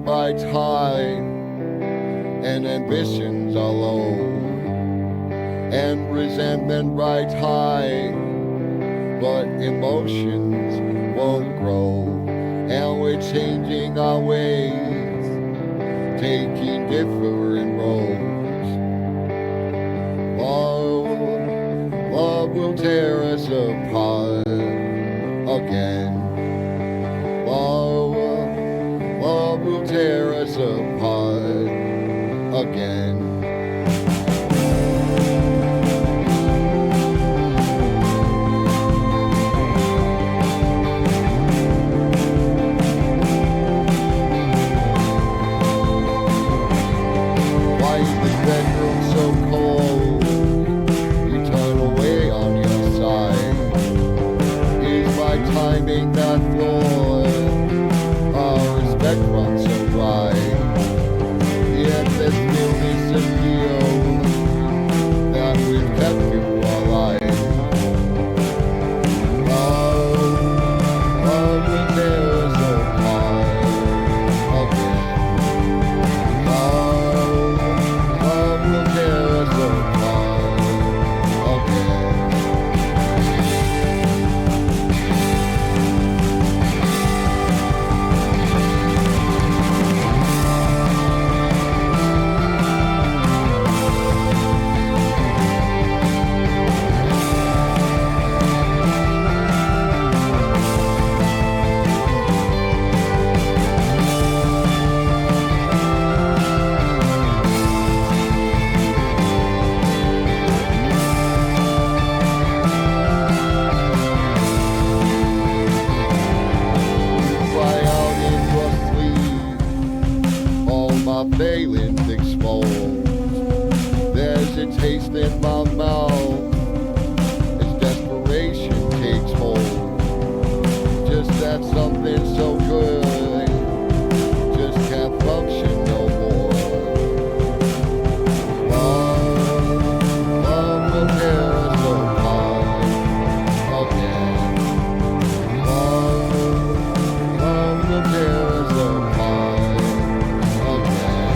driven by time and ambitions are low, and resentment rides high, but emotions won't grow, and we're changing our ways, taking different roads. Love will tear us apart again. Love will tear us apart again. Why is this bedroom so cold? You turn away on your side. Is my timing not flawed? Our respect runs so dry. Yet there's still this appeal that we've kept you alive. Love will tear us apart again. Love will tear us apart again. Fly out in your sleep, all my failings exposed. There's a taste in my mouth as desperation takes hold. Just that something so good just can't function no more. Love will tear us apart again. Love will tear us apart again.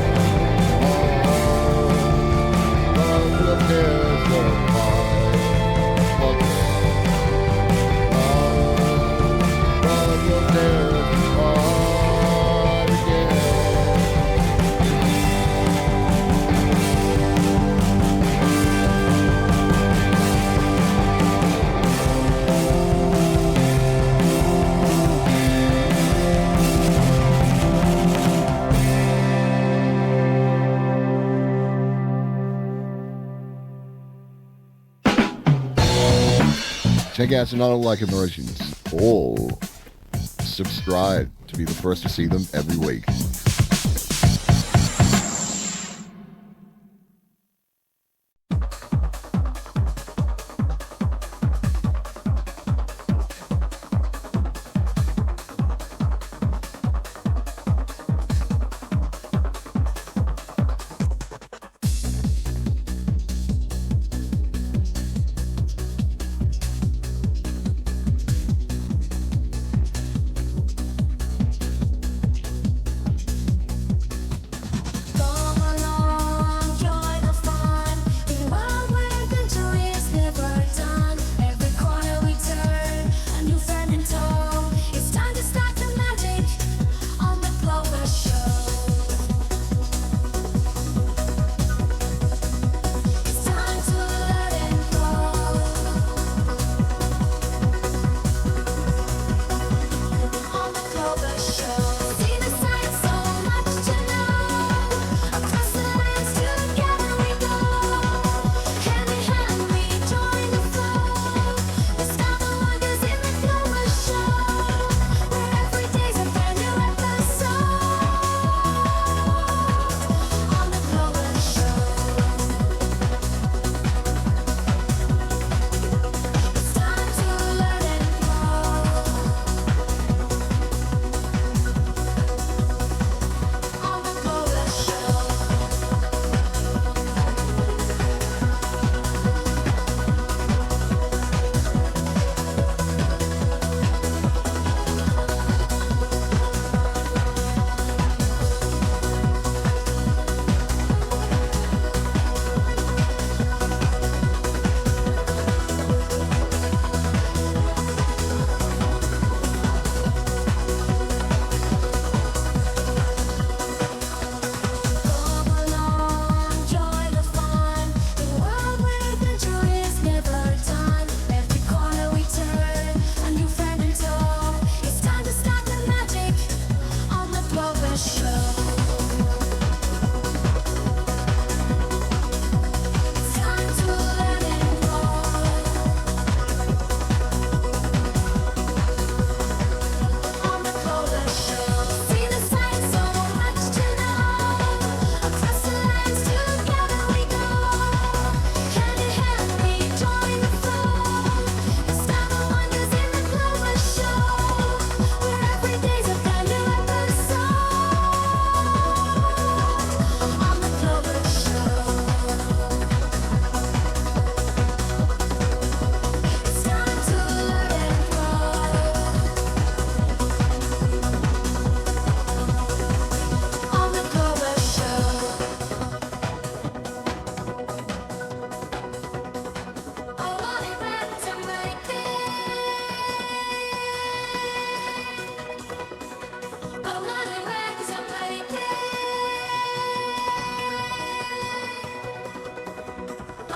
Love will tear us apart again. Love will tear us apart again. Check out some other like immersions or subscribe to be the first to see them every week.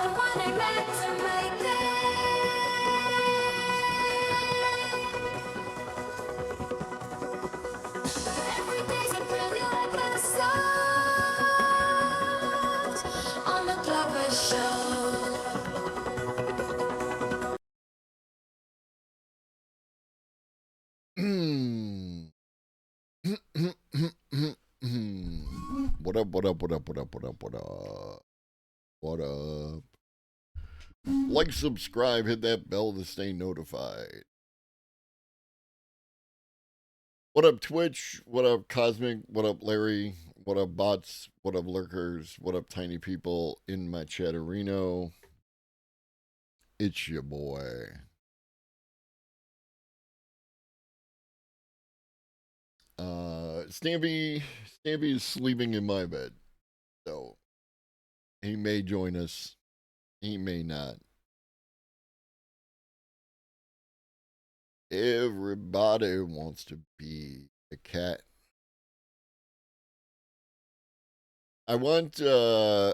someone meant to make it. Every day's a brilliant episode on the Glover Show. What up, what up, what up, what up, what up, what up? What up? Like, subscribe, hit that bell to stay notified. What up, Twitch? What up, Cosmic? What up, Larry? What up, bots? What up, lurkers? What up, tiny people in my chatterino? It's your boy. Stampy is sleeping in my bed, so he may join us. He may not. Everybody wants to be a cat. I want I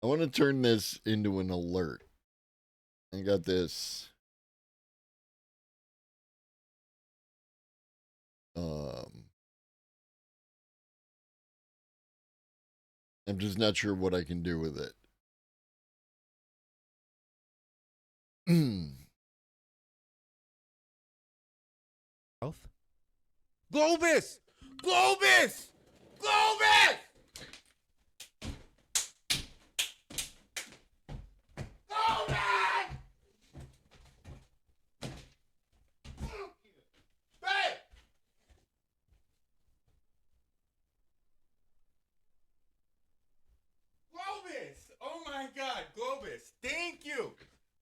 want to turn this into an alert. I got this I'm just not sure what I can do with it. Globus! Globus! Globus! Globus! Hey! Globus! Oh my god, Globus. Thank you.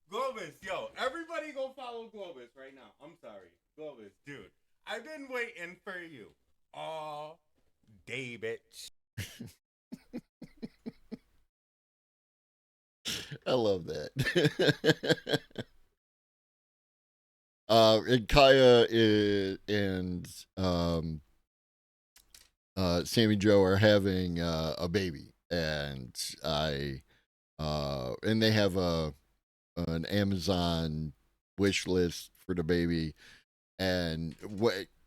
Globus, yo, everybody go follow Globus right now. I'm sorry. Globus, dude. I've been waiting for you all day, bitch. I love that. And Kaya and Sammy Joe are having a baby, and and they have an Amazon wish list for the baby. And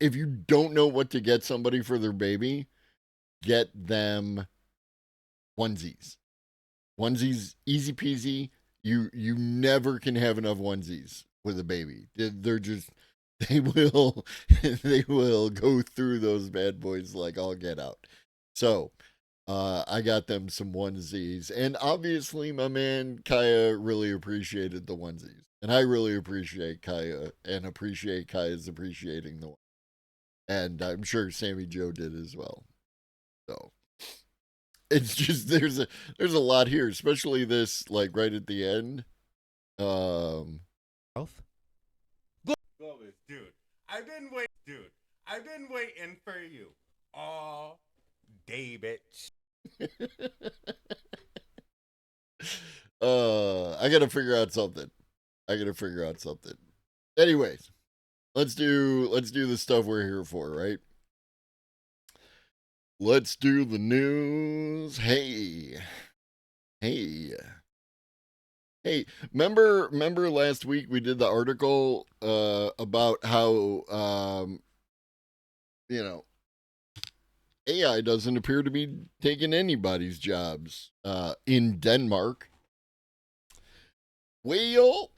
if you don't know what to get somebody for their baby, get them onesies. Onesies, easy peasy. You never can have enough onesies with a baby. They're just they will go through those bad boys like all get out. So I got them some onesies, and obviously my man Kaya really appreciated the onesies, and I really appreciate Kaya and appreciate Kaya's appreciating the one, and I'm sure Sammy Joe did as well. So it's just there's a lot here, especially this like right at the end. Globus, dude. I've been waiting for you all day, bitch. I gotta figure out something. Anyways, let's do the stuff we're here for, right? Let's do the news. Hey. Remember last week we did the article about how AI doesn't appear to be taking anybody's jobs in Denmark. Wheel.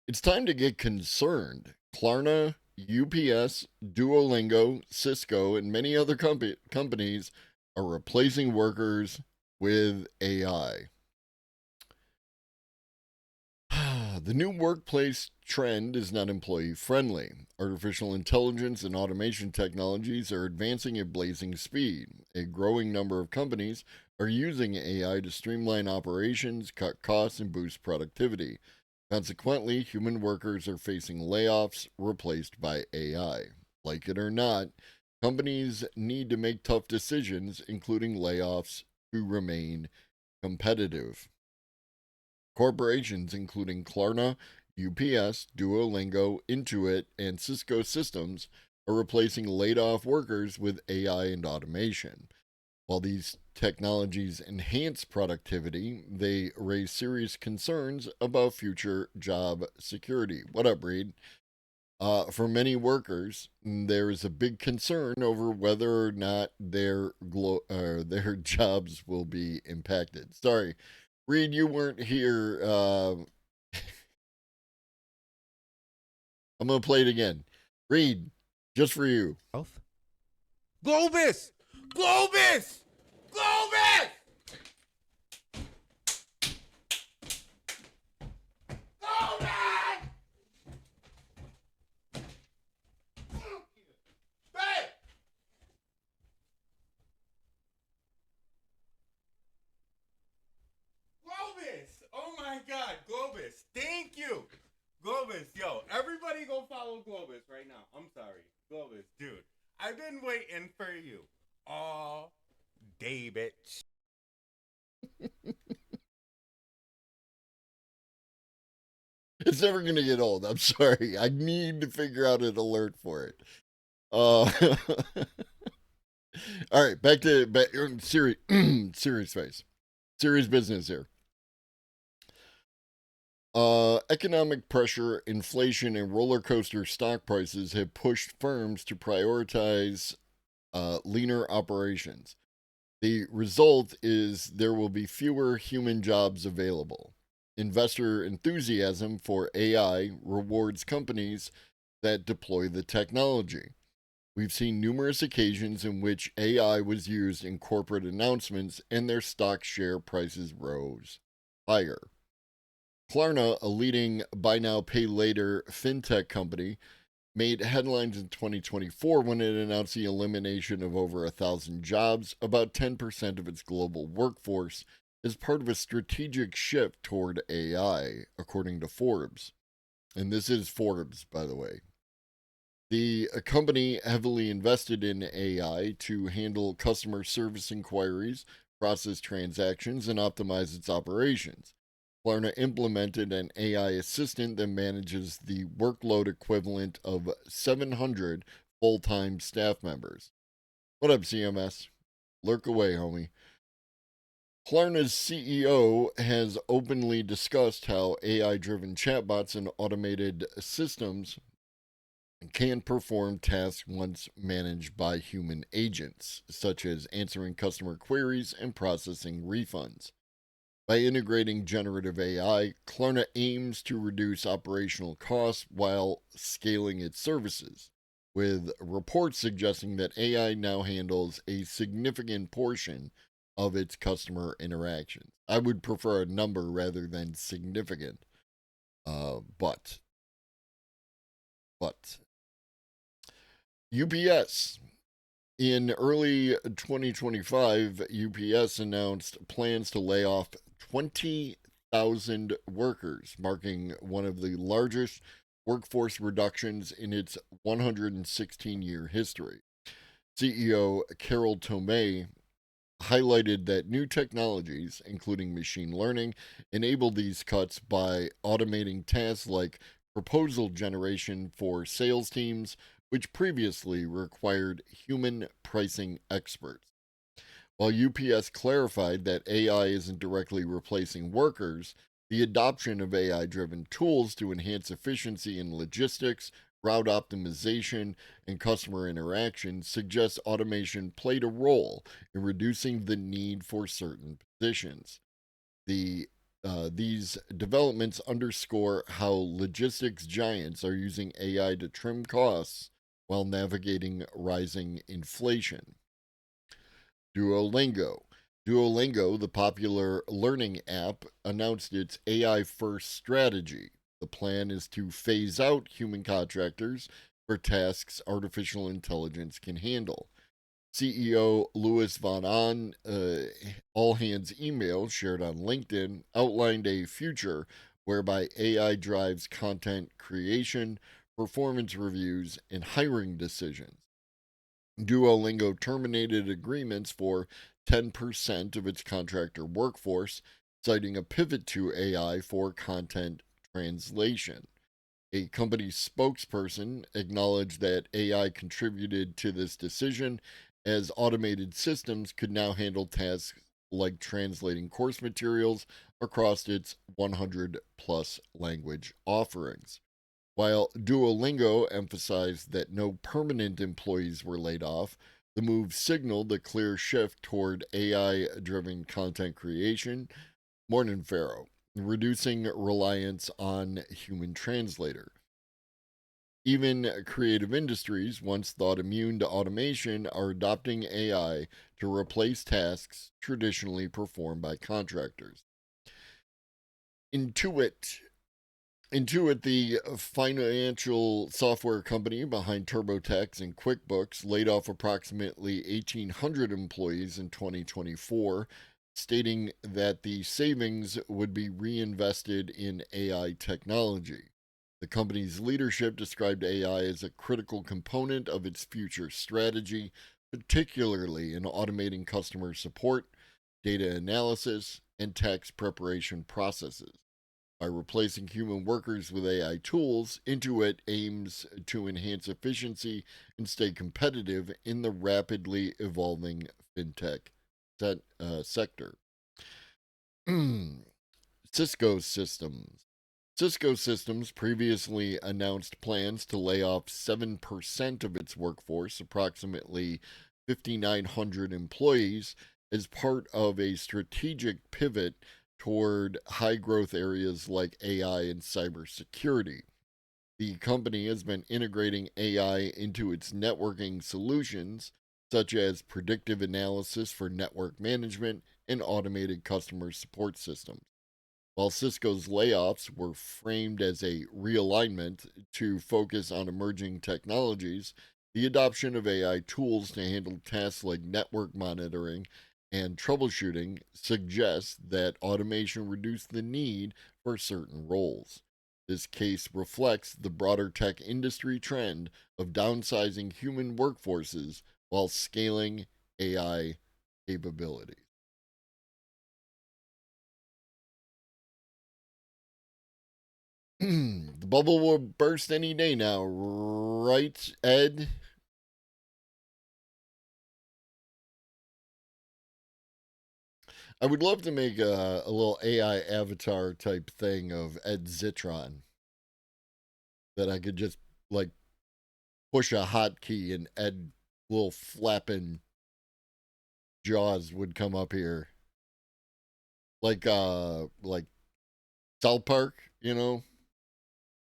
It's time to get concerned. Klarna, UPS, Duolingo, Cisco, and many other companies are replacing workers with AI. The new workplace trend is not employee friendly. Artificial intelligence and automation technologies are advancing at blazing speed. A growing number of companies are using AI to streamline operations, cut costs, and boost productivity. Consequently, human workers are facing layoffs replaced by AI. Like it or not, companies need to make tough decisions, including layoffs, to remain competitive. Corporations including Klarna, UPS, Duolingo, Intuit, and Cisco Systems are replacing laid off workers with AI and automation. While these technologies enhance productivity, they raise serious concerns about future job security. What up, Reed? For many workers, there is a big concern over whether or not their jobs will be impacted. Sorry, Reed, you weren't here. I'm gonna play it again. Reed, just for you. Globus! Globus! Globus! Globus! Hey! Globus! Oh my god, Globus! Thank you! Globus, yo, everybody go follow Globus right now. I'm sorry. Globus, dude. I've been waiting for you all day, bitch. It's never gonna get old. I'm sorry. I need to figure out an alert for it. All right, back to serious serious face. Serious business here. Economic pressure, inflation, and roller coaster stock prices have pushed firms to prioritize leaner operations. The result is there will be fewer human jobs available. Investor enthusiasm for AI rewards companies that deploy the technology. We've seen numerous occasions in which AI was used in corporate announcements and their stock share prices rose higher. Klarna, a leading buy now, pay later fintech company, made headlines in 2024 when it announced the elimination of over 1,000 jobs, about 10% of its global workforce, as part of a strategic shift toward AI, according to Forbes. And this is Forbes, by the way. The company heavily invested in AI to handle customer service inquiries, process transactions, and optimize its operations. Klarna implemented an AI assistant that manages the workload equivalent of 700 full-time staff members. What up, CMS? Lurk away, homie. Klarna's CEO has openly discussed how AI-driven chatbots and automated systems can perform tasks once managed by human agents, such as answering customer queries and processing refunds. By integrating generative AI, Klarna aims to reduce operational costs while scaling its services, with reports suggesting that AI now handles a significant portion of its customer interactions. I would prefer a number rather than significant. But UPS. In early 2025, UPS announced plans to lay off 20,000 workers, marking one of the largest workforce reductions in its 116-year history. CEO Carol Tomé highlighted that new technologies, including machine learning, enabled these cuts by automating tasks like proposal generation for sales teams, which previously required human pricing experts. While UPS clarified that AI isn't directly replacing workers, the adoption of AI driven tools to enhance efficiency in logistics, route optimization, and customer interaction suggests automation played a role in reducing the need for certain positions. These developments underscore how logistics giants are using AI to trim costs while navigating rising inflation. Duolingo. Duolingo, the popular learning app, announced its AI first strategy. The plan is to phase out human contractors for tasks artificial intelligence can handle. CEO Louis Von Ahn, all hands email shared on LinkedIn, outlined a future whereby AI drives content creation, performance reviews, and hiring decisions. Duolingo terminated agreements for 10% of its contractor workforce, citing a pivot to AI for content translation. A company spokesperson acknowledged that AI contributed to this decision, as automated systems could now handle tasks like translating course materials across its 100 plus language offerings. While Duolingo emphasized that no permanent employees were laid off, the move signaled a clear shift toward AI driven content creation. Morning Pharaoh, reducing reliance on human translator. Even creative industries, once thought immune to automation, are adopting AI to replace tasks traditionally performed by contractors. Intuit, the financial software company behind TurboTax and QuickBooks, laid off approximately 1,800 employees in 2024, stating that the savings would be reinvested in AI technology. The company's leadership described AI as a critical component of its future strategy, particularly in automating customer support, data analysis, and tax preparation processes. By replacing human workers with AI tools, Intuit aims to enhance efficiency and stay competitive in the rapidly evolving fintech sector. Cisco Systems. Cisco Systems previously announced plans to lay off 7% of its workforce, approximately 5,900 employees, as part of a strategic pivot toward high growth areas like AI and cybersecurity. The company has been integrating AI into its networking solutions, such as predictive analysis for network management and automated customer support systems. While Cisco's layoffs were framed as a realignment to focus on emerging technologies, the adoption of AI tools to handle tasks like network monitoring and troubleshooting suggests that automation reduced the need for certain roles. This case reflects the broader tech industry trend of downsizing human workforces while scaling AI capabilities. The bubble will burst any day now, right, Ed? I would love to make a little AI avatar type thing of Ed Zitron that I could just like push a hotkey and Ed little flapping jaws would come up here. Like South Park, you know?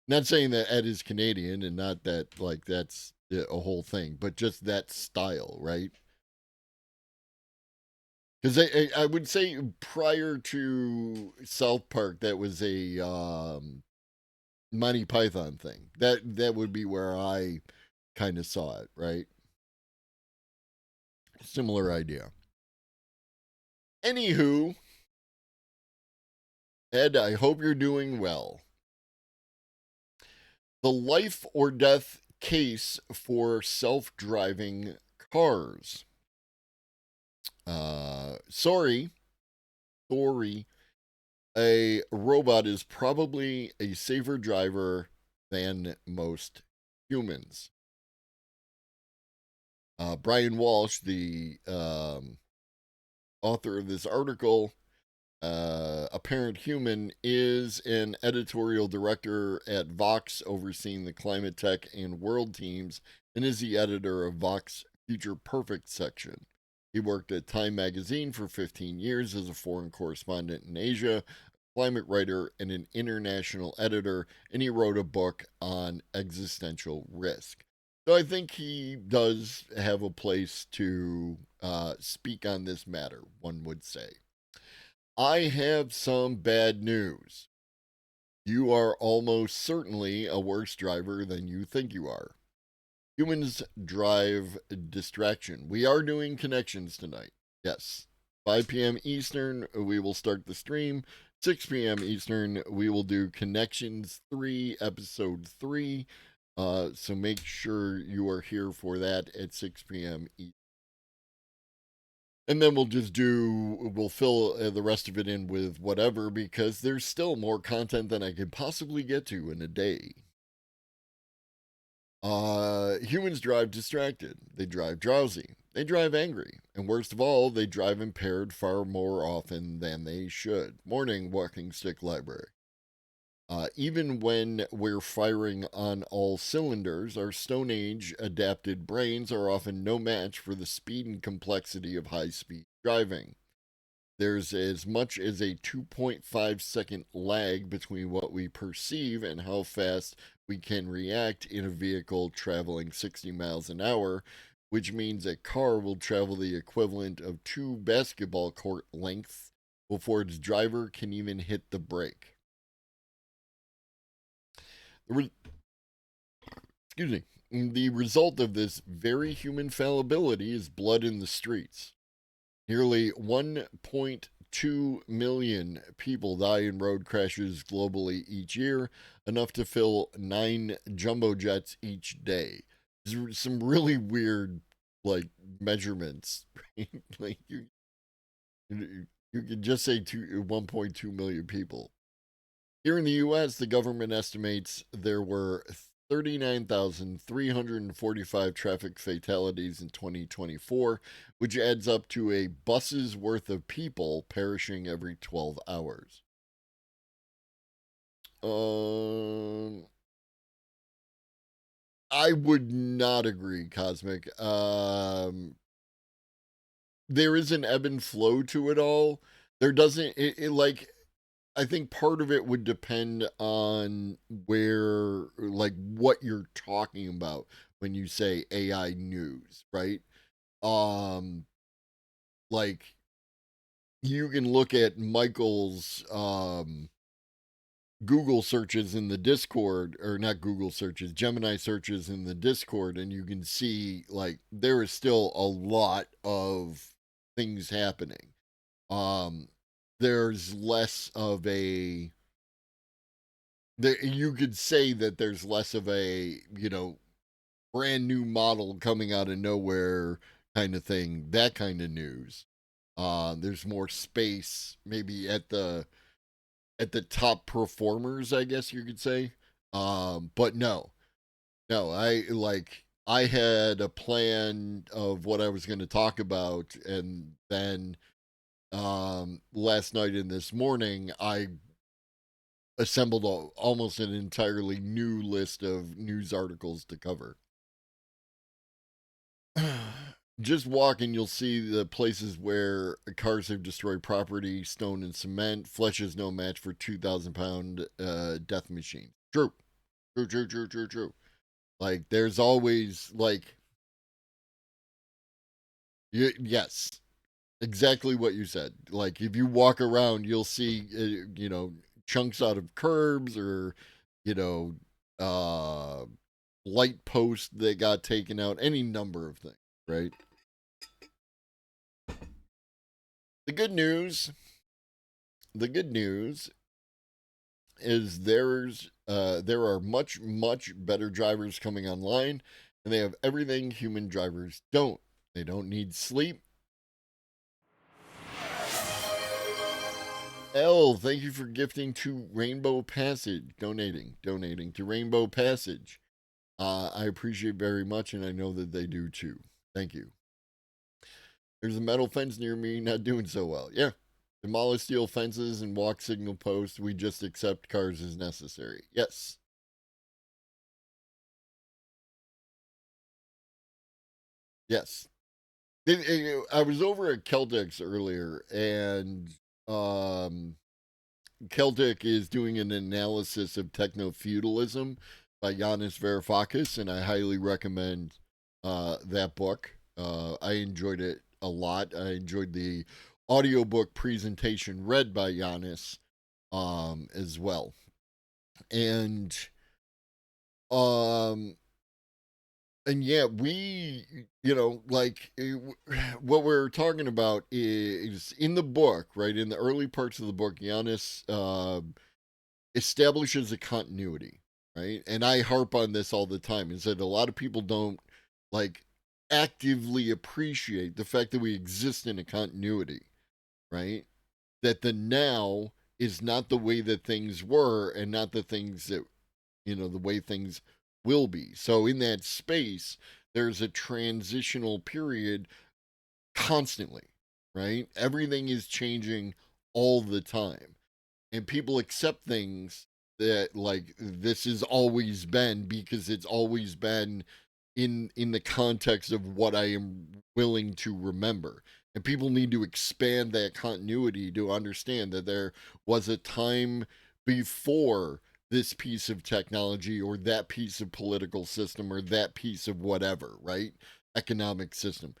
Not saying that Ed is Canadian and not that like that's a whole thing, but just that style, right? Because I would say prior to South Park, that was a Monty Python thing. That would be where I kind of saw it, right? Similar idea. Anywho, Ed, I hope you're doing well. The life or death case for self-driving cars. Sorry, a robot is probably a safer driver than most humans. Brian Walsh, the author of this article, Apparent Human, is an editorial director at Vox, overseeing the climate tech and world teams, and is the editor of Vox Future Perfect section. He worked at Time magazine for 15 years as a foreign correspondent in Asia, climate writer, and an international editor, and he wrote a book on existential risk. So I think he does have a place to speak on this matter, one would say. I have some bad news. You are almost certainly a worse driver than you think you are. Humans drive distraction. We are doing connections tonight. Yes. 5 p.m. Eastern, we will start the stream. 6 p.m. Eastern, we will do Connections 3, Episode 3. So make sure you are here for that at 6 p.m. Eastern. And then we'll fill the rest of it in with whatever, because there's still more content than I could possibly get to in a day. Humans drive distracted. They drive drowsy. They drive angry. And worst of all, they drive impaired far more often than they should. Morning Walking Stick Library. Even when we're firing on all cylinders, our Stone Age adapted brains are often no match for the speed and complexity of high speed driving. There's as much as a 2.5-second lag between what we perceive and how fast we can react in a vehicle traveling 60 miles an hour, which means a car will travel the equivalent of 2 basketball court lengths before its driver can even hit the brake. Excuse me. The result of this very human fallibility is blood in the streets. Nearly 1.2 million people die in road crashes globally each year, enough to fill 9 jumbo jets each day. There's some really weird, like, measurements. Like, you could just say 1.2 million people. Here in the U.S., the government estimates there were 39,345 traffic fatalities in 2024, which adds up to a bus's worth of people perishing every 12 hours. I would not agree, Cosmic. There is an ebb and flow to it all. There doesn't, like, I think part of it would depend on where, like, what you're talking about when you say AI news, right? Like, you can look at Michael's Google searches in the Discord, or not Google searches, Gemini searches in the Discord, and you can see, like, there is still a lot of things happening. There's less of a, you could say that there's less of a, brand new model coming out of nowhere kind of thing, that kind of news. There's more space maybe at the top performers, I guess you could say. But no, I had a plan of what I was going to talk about, and then last night and this morning, I assembled almost an entirely new list of news articles to cover. Just walking, you'll see the places where cars have destroyed property, stone and cement. Flesh is no match for 2,000-pound death machines. True. Like, there's always, like, yes, exactly what you said. Like, if you walk around, you'll see, chunks out of curbs, or, light posts that got taken out, any number of things, right? The good news is there are much better drivers coming online, and they have everything human drivers don't. They don't need sleep. L, thank you for gifting to Rainbow Passage, donating to Rainbow Passage. I appreciate very much, and I know that they do too. Thank you. There's a metal fence near me, not doing so well. Yeah. Demolish steel fences and walk signal posts. We just accept cars as necessary. Yes. Yes. I was over at Celtics earlier, and Celtic is doing an analysis of techno-feudalism by Yanis Varoufakis, and I highly recommend that book. I enjoyed it a lot. I enjoyed the audiobook presentation read by Yanis as well. And yeah, we, what we're talking about is in the book, right? In the early parts of the book, Giannis establishes a continuity, right? And I harp on this all the time, is that a lot of people don't, actively appreciate the fact that we exist in a continuity, right? That the now is not the way that things were, and not the things that, the way things will be. So in that space, there's a transitional period constantly, right? Everything is changing all the time. And people accept things that like this has always been because it's always been in the context of what I am willing to remember. And people need to expand that continuity to understand that there was a time before this piece of technology or that piece of political system or that piece of whatever, right? Economic system.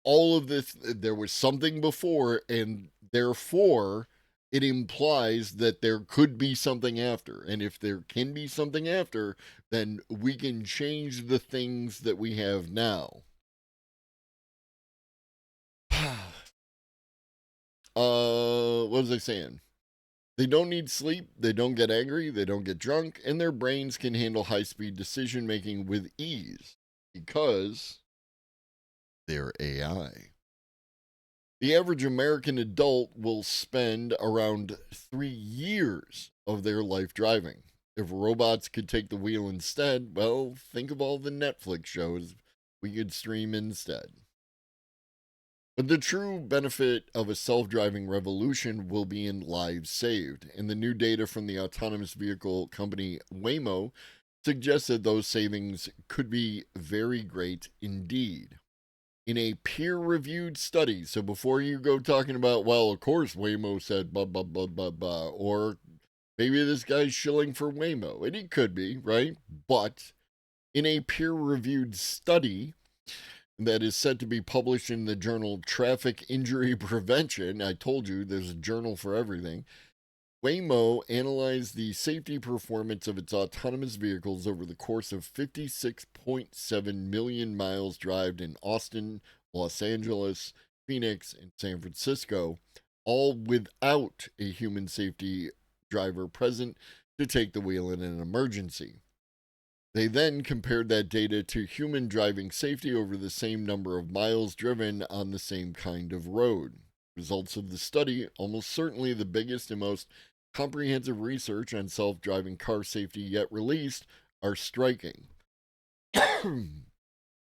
All of this, there was something before, and therefore it implies that there could be something after. And if there can be something after, then we can change the things that we have now. What was I saying? They don't need sleep, they don't get angry, they don't get drunk, and their brains can handle high speed decision making with ease because they're AI. The average American adult will spend around 3 years of their life driving. If robots could take the wheel instead, well, think of all the Netflix shows we could stream instead. But the true benefit of a self driving revolution will be in lives saved, and the new data from the autonomous vehicle company Waymo suggests that those savings could be very great indeed. In a peer reviewed study, so before you go talking about, well, of course Waymo said blah, blah, blah, blah, blah, or maybe this guy's shilling for Waymo, and he could be, right? But in a peer reviewed study, that is said to be published in the journal Traffic Injury Prevention. I told you there's a journal for everything. Waymo analyzed the safety performance of its autonomous vehicles over the course of 56.7 million miles driven in Austin, Los Angeles, Phoenix, and San Francisco, all without a human safety driver present to take the wheel in an emergency. They then compared that data to human driving safety over the same number of miles driven on the same kind of road. Results of the study, almost certainly the biggest and most comprehensive research on self driving car safety yet released, are striking.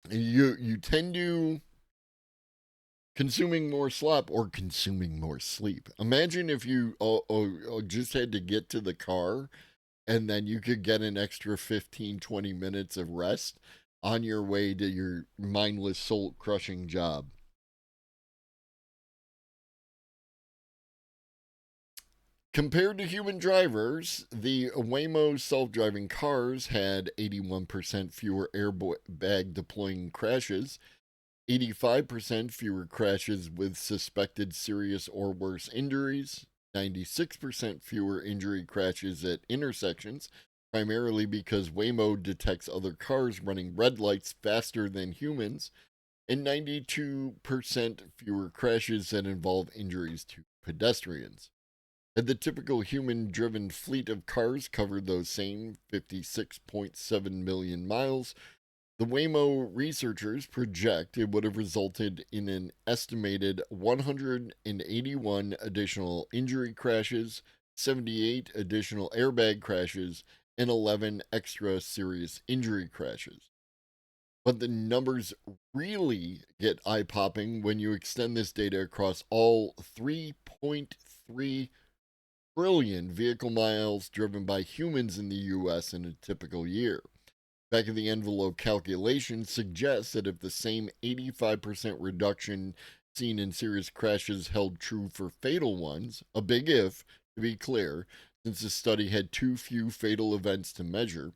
you tend to consuming more slop or consuming more sleep. Imagine if you just had to get to the car and then you could get an extra 15, 20 minutes of rest on your way to your mindless, soul crushing job. Compared to human drivers, the Waymo self driving cars had 81% fewer airbag deploying crashes, 85% fewer crashes with suspected serious or worse injuries, 96% fewer injury crashes at intersections, primarily because Waymo detects other cars running red lights faster than humans, and 92% fewer crashes that involve injuries to pedestrians. Had the typical human driven fleet of cars covered those same 56.7 million miles, the Waymo researchers project it would have resulted in an estimated 181 additional injury crashes, 78 additional airbag crashes, and 11 extra serious injury crashes. But the numbers really get eye popping when you extend this data across all 3.3 trillion vehicle miles driven by humans in the US in a typical year. Back of the envelope calculation suggests that if the same 85% reduction seen in serious crashes held true for fatal ones, a big if, to be clear, since the study had too few fatal events to measure,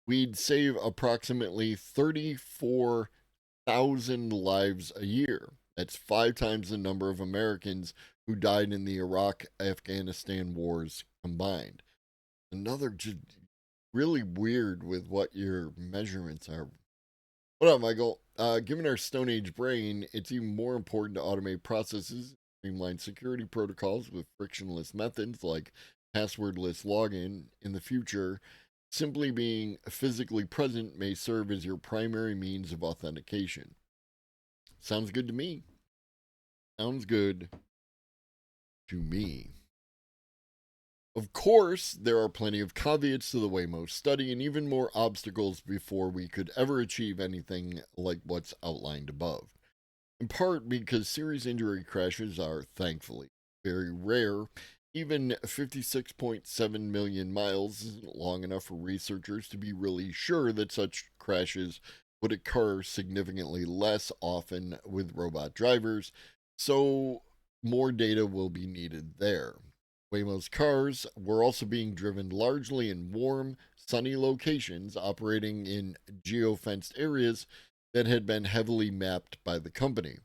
we'd save approximately 34,000 lives a year. That's 5 times the number of Americans who died in the Iraq-Afghanistan wars combined. Another just really weird with what your measurements are. What up, Michael? Given our Stone Age brain, it's even more important to automate processes, streamline security protocols with frictionless methods like passwordless login in the future. Simply being physically present may serve as your primary means of authentication. Sounds good to me. Sounds good to me. Of course, there are plenty of caveats to the Waymo study and even more obstacles before we could ever achieve anything like what's outlined above. In part because serious injury crashes are, thankfully, very rare. Even 56.7 million miles isn't long enough for researchers to be really sure that such crashes would occur significantly less often with robot drivers, so more data will be needed there. Waymo's cars were also being driven largely in warm, sunny locations, operating in geofenced areas that had been heavily mapped by the company.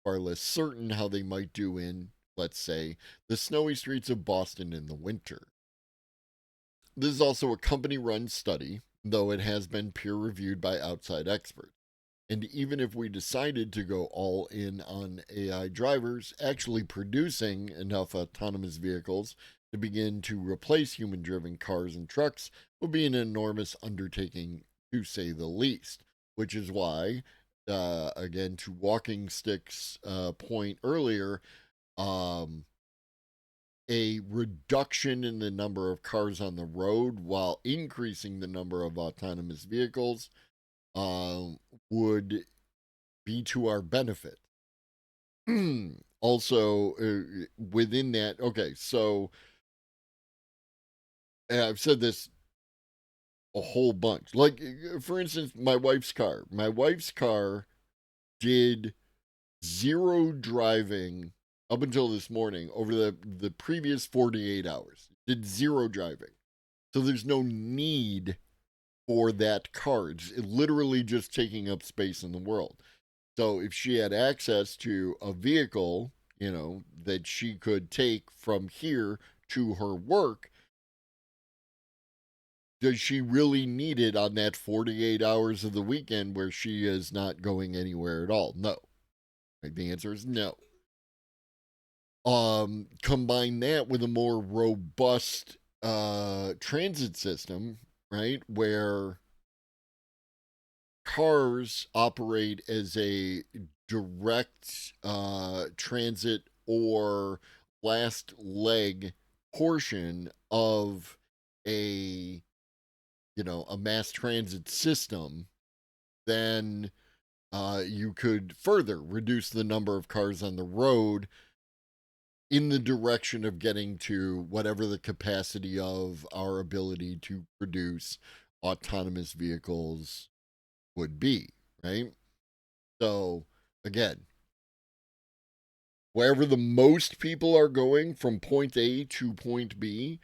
Far less certain how they might do in, let's say, the snowy streets of Boston in the winter. This is also a company run study, though it has been peer reviewed by outside experts. And even if we decided to go all in on AI drivers, actually producing enough autonomous vehicles to begin to replace human driven cars and trucks would be an enormous undertaking, to say the least. Which is why, again, to Walking Stick's point earlier, um, a reduction in the number of cars on the road while increasing the number of autonomous vehicles um, would be to our benefit. Also, within that, okay, so I've said this a whole bunch. Like, for instance, my wife's car. My wife's car did zero driving up until this morning over the previous 48 hours. Did zero driving. So there's no need for that car. It's literally just taking up space in the world. So if she had access to a vehicle, that she could take from here to her work, does she really need it on that 48 hours of the weekend where she is not going anywhere at all? No. The answer is no. Combine that with a more robust transit system, right, where cars operate as a direct transit or last leg portion of a a mass transit system, then you could further reduce the number of cars on the road in the direction of getting to whatever the capacity of our ability to produce autonomous vehicles would be, right? So, again, wherever the most people are going from point A to point B,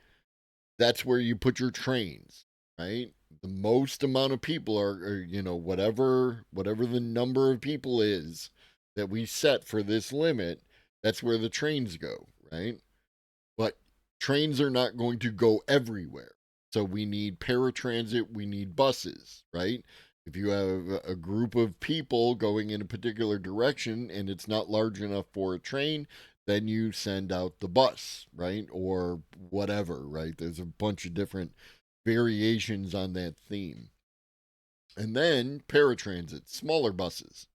that's where you put your trains, right? The most amount of people are whatever the number of people is that we set for this limit, that's where the trains go, right? But trains are not going to go everywhere. So we need paratransit, we need buses, right? If you have a group of people going in a particular direction and it's not large enough for a train, then you send out the bus, right? Or whatever, right? There's a bunch of different variations on that theme. And then paratransit, smaller buses.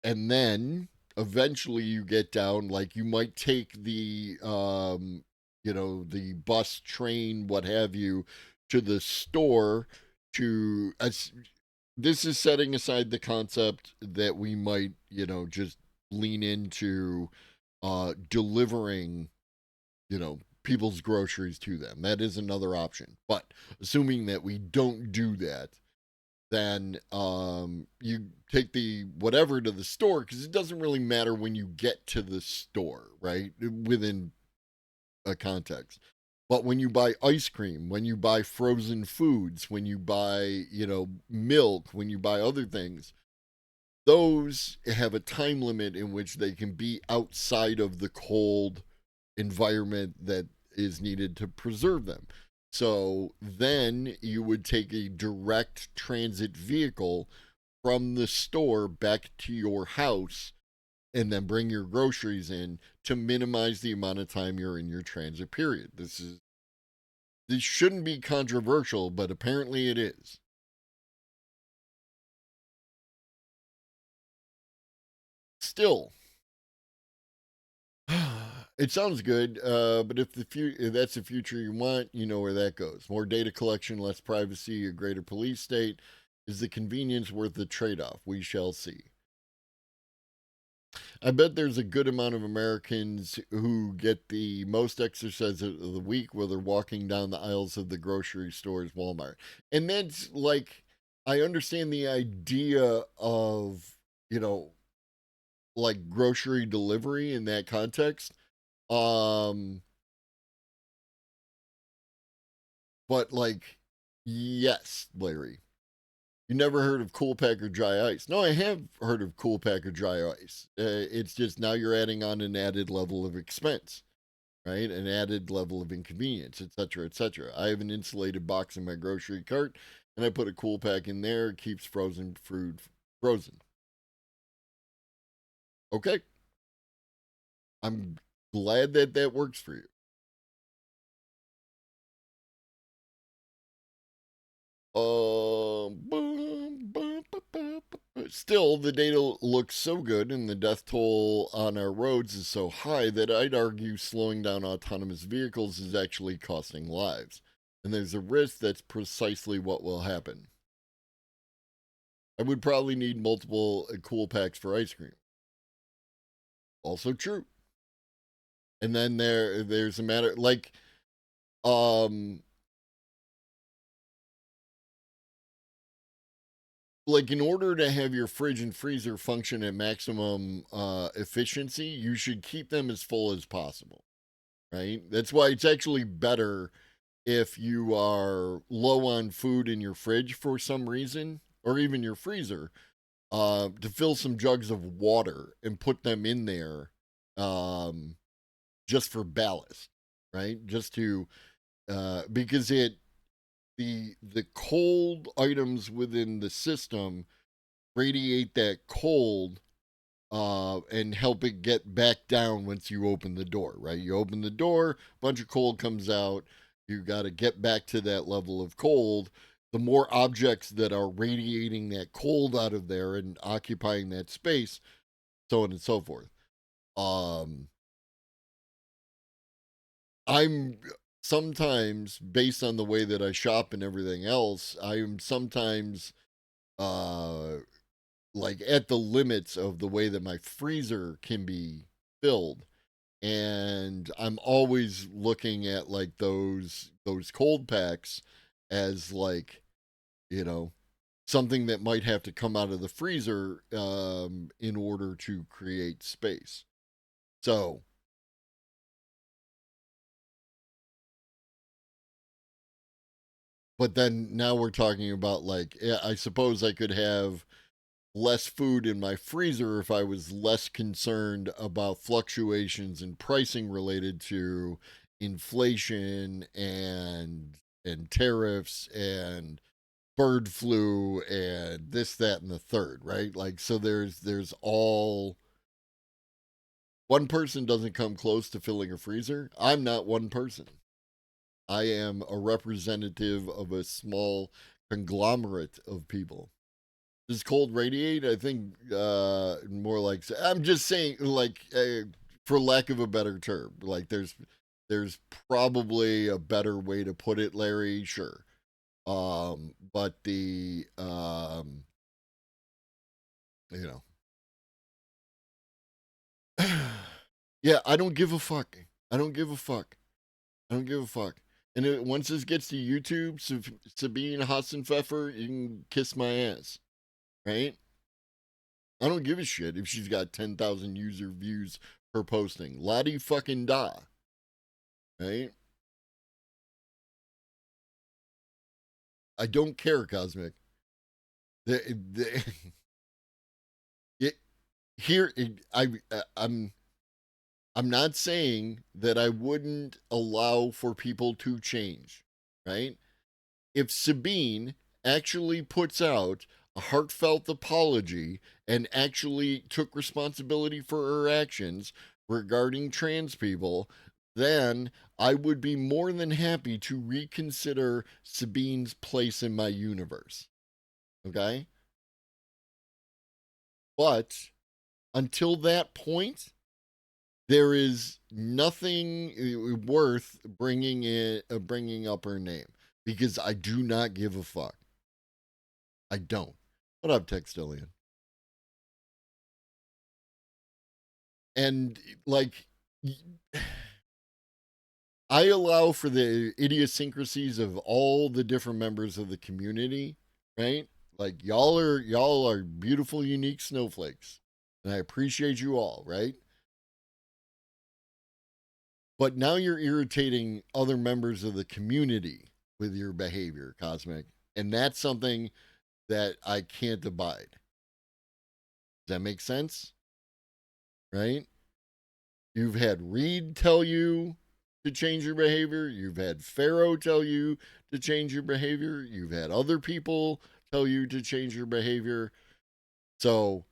And then eventually you get down, like you might take the the bus, train, what have you, to the store to as this is setting aside the concept that we might just lean into delivering people's groceries to them. That is another option, but assuming that we don't do that, then you take the whatever to the store, because it doesn't really matter when you get to the store, right, within a context. But when you buy ice cream, when you buy frozen foods, when you buy milk, when you buy other things, those have a time limit in which they can be outside of the cold environment that is needed to preserve them. So then you would take a direct transit vehicle from the store back to your house and then bring your groceries in to minimize the amount of time you're in your transit period. This shouldn't be controversial, but apparently it is. Still, It sounds good, but if that's the future you want, you know where that goes. More data collection, less privacy, a greater police state. Is the convenience worth the trade-off? We shall see. I bet there's a good amount of Americans who get the most exercise of the week where they're walking down the aisles of the grocery stores, Walmart. And that's like, I understand the idea of, you know, like grocery delivery in that context. Um, but like, yes, Larry. You never heard of Cool Pack or Dry Ice? No, I have heard of Cool Pack or Dry Ice. It's just now you're adding on an added level of expense, right? An added level of inconvenience, etc., etc. I have an insulated box in my grocery cart, and I put a Cool Pack in there. It keeps frozen food frozen. Okay, I'm glad that that works for you. Still, the data looks so good and the death toll on our roads is so high that I'd argue slowing down autonomous vehicles is actually costing lives. And there's a risk that's precisely what will happen. I would probably need multiple cool packs for ice cream. Also true. And then there's a matter like in order to have your fridge and freezer function at maximum efficiency, you should keep them as full as possible, right? That's why it's actually better if you are low on food in your fridge for some reason, or even your freezer, to fill some jugs of water and put them in there, just for ballast, right? Just to because the cold items within the system radiate that cold and help it get back down once you open the door, right? You open the door, a bunch of cold comes out. You got to get back to that level of cold. The more objects that are radiating that cold out of there and occupying that space, so on and so forth. I'm sometimes, based on the way that I shop and everything else, I am sometimes uh like at the limits of the way that my freezer can be filled, and I'm always looking at like those cold packs as like, you know, something that might have to come out of the freezer in order to create space. So but then now we're talking about like, I suppose I could have less food in my freezer if I was less concerned about fluctuations in pricing related to inflation and tariffs and bird flu and this, that, and the third, right? Like, so there's all, one person doesn't come close to filling a freezer. I'm not one person. I am a representative of a small conglomerate of people. Does cold radiate? I think more like, I'm just saying, like, for lack of a better term, like there's probably a better way to put it, Larry. Sure, but the you know, yeah, I don't give a fuck. I don't give a fuck. I don't give a fuck. And once this gets to YouTube, Sabine Hassenpfeffer, you can kiss my ass, right? I don't give a shit if she's got 10,000 user views per posting. Lottie fucking da. Right? I don't care, Cosmic. The, it, here, I'm not saying that I wouldn't allow for people to change, right? If Sabine actually puts out a heartfelt apology and actually took responsibility for her actions regarding trans people, then I would be more than happy to reconsider Sabine's place in my universe. Okay? But until that point, there is nothing worth bringing up her name because I do not give a fuck. I don't. What up, Textillion? And like, I allow for the idiosyncrasies of all the different members of the community, right? Like y'all are beautiful, unique snowflakes, and I appreciate you all, right? But now you're irritating other members of the community with your behavior, Cosmic, and that's something that I can't abide. Does that make sense? Right? You've had Reed tell you to change your behavior. You've had Pharaoh tell you to change your behavior. You've had other people tell you to change your behavior. So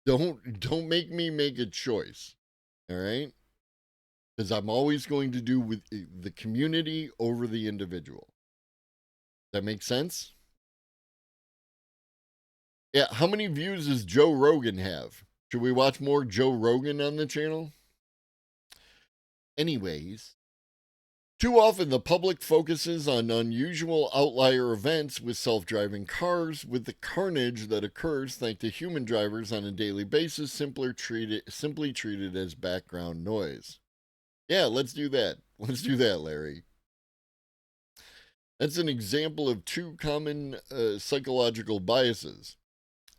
don't make me make a choice. All right? Because I'm always going to do with the community over the individual. That makes sense? Yeah, how many views does Joe Rogan have? Should we watch more Joe Rogan on the channel? Anyways, too often the public focuses on unusual outlier events with self-driving cars, with the carnage that occurs thanks to human drivers on a daily basis simply treated as background noise. Yeah, let's do that. Let's do that, Larry. That's an example of two common psychological biases.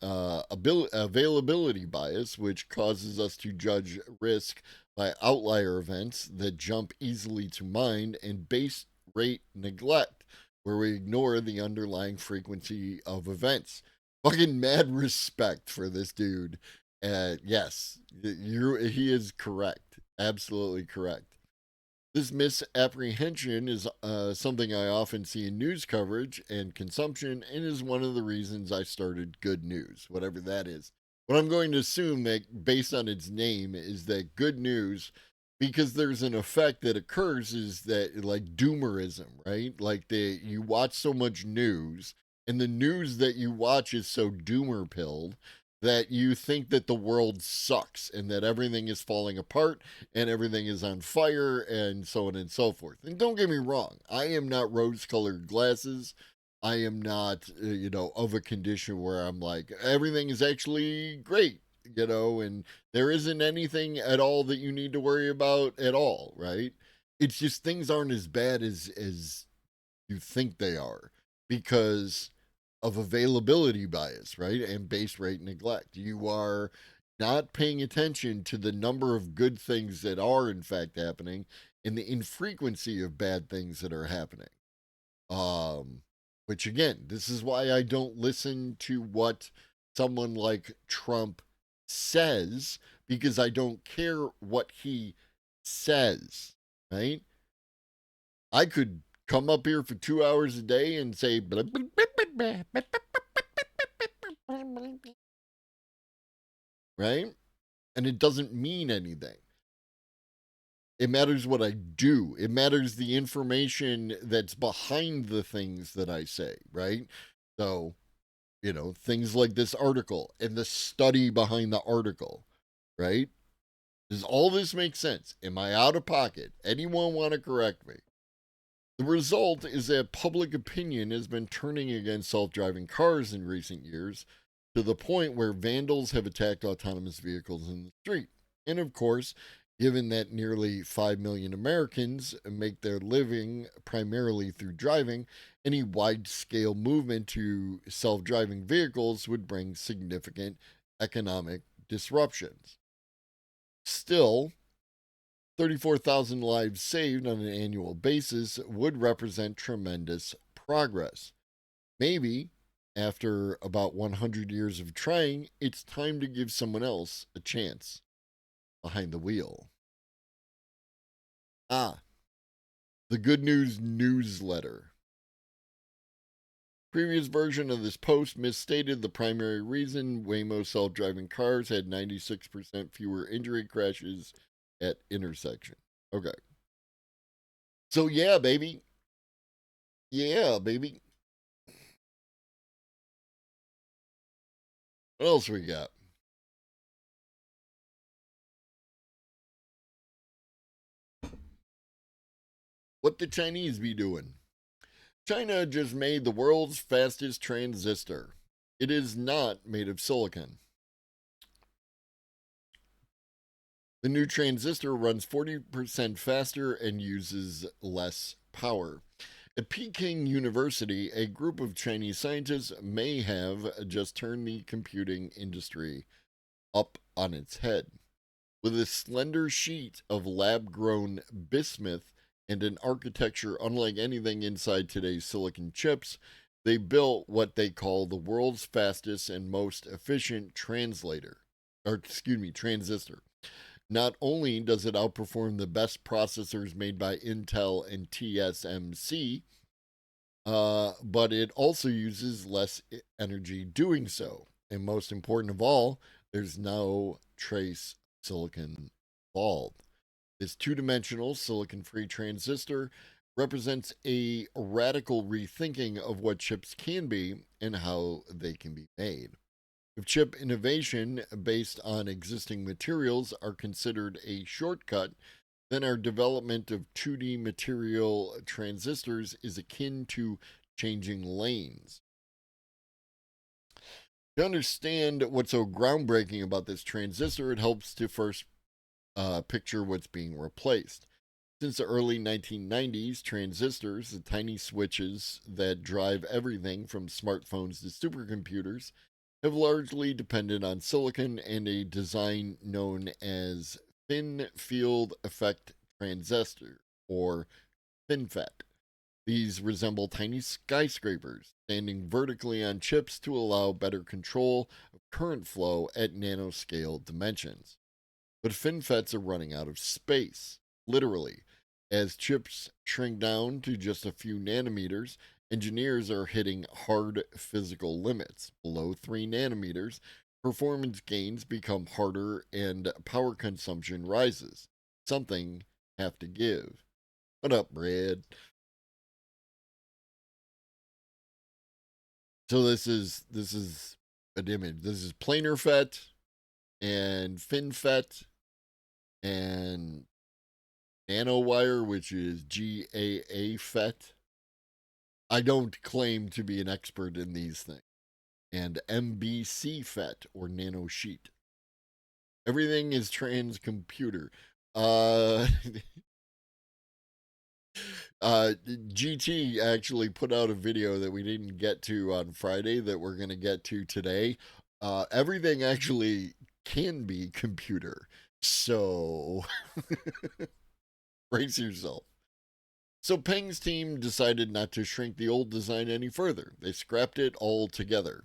Availability bias, which causes us to judge risk by outlier events that jump easily to mind, and base rate neglect, where we ignore the underlying frequency of events. Fucking mad respect for this dude. Yes, he is correct. Absolutely correct. This misapprehension is something I often see in news coverage and consumption, and is one of the reasons I started Good News, whatever that is. What I'm going to assume that, based on its name, is that Good News, because there's an effect that occurs, is that like doomerism, right? Like you watch so much news, and the news that you watch is so doomer pilled that you think that the world sucks and that everything is falling apart and everything is on fire and so on and so forth. And don't get me wrong, I am not rose colored glasses. I am not, of a condition where I'm like, everything is actually great, and there isn't anything at all that you need to worry about at all, right? It's just things aren't as bad as you think they are because of availability bias, right? And base rate neglect. You are not paying attention to the number of good things that are in fact happening and the infrequency of bad things that are happening. Which again, this is why I don't listen to what someone like Trump says, because I don't care what he says, right? I could come up here for 2 hours a day and say blah, blah, blah, blah, blah, right? And it doesn't mean anything. It matters what I do. It matters the information that's behind the things that I say, right? So, things like this article and the study behind the article, right? Does all this make sense? Am I out of pocket? Anyone want to correct me? The result is that public opinion has been turning against self-driving cars in recent years, to the point where vandals have attacked autonomous vehicles in the street. And of course, given that nearly 5 million Americans make their living primarily through driving, any wide-scale movement to self-driving vehicles would bring significant economic disruptions. Still, 34,000 lives saved on an annual basis would represent tremendous progress. Maybe, after about 100 years of trying, it's time to give someone else a chance behind the wheel. The Good News newsletter. Previous version of this post misstated the primary reason Waymo self-driving cars had 96% fewer injury crashes at intersection. Okay. So yeah, baby. Yeah, baby. What else we got? What the Chinese be doing? China just made the world's fastest transistor. It is not made of silicon. The new transistor runs 40% faster and uses less power. At Peking University, a group of Chinese scientists may have just turned the computing industry up on its head. With a slender sheet of lab grown bismuth and an architecture unlike anything inside today's silicon chips, they built what they call the world's fastest and most efficient transistor. Not only does it outperform the best processors made by Intel and TSMC, but it also uses less energy doing so. And most important of all, there's no trace silicon involved. This two-dimensional silicon-free transistor represents a radical rethinking of what chips can be and how they can be made. If chip innovation based on existing materials are considered a shortcut, then our development of 2D material transistors is akin to changing lanes. To understand what's so groundbreaking about this transistor, it helps to first picture what's being replaced. Since the early 1990s, transistors, the tiny switches that drive everything from smartphones to supercomputers, have largely depended on silicon and a design known as thin field effect transistor, or FinFET. These resemble tiny skyscrapers standing vertically on chips to allow better control of current flow at nanoscale dimensions. But FinFETs are running out of space, literally. As chips shrink down to just a few nanometers, engineers are hitting hard physical limits. Below 3 nanometers, performance gains become harder and power consumption rises. Something have to give. What up, Brad? So this is an image. This is planar FET and FinFET and nanowire, which is GAA FET. I don't claim to be an expert in these things. And MBC FET, or nano sheet. Everything is trans computer. GT actually put out a video that we didn't get to on Friday that we're going to get to today. Everything actually can be computer. So brace yourself. So Peng's team decided not to shrink the old design any further. They scrapped it altogether.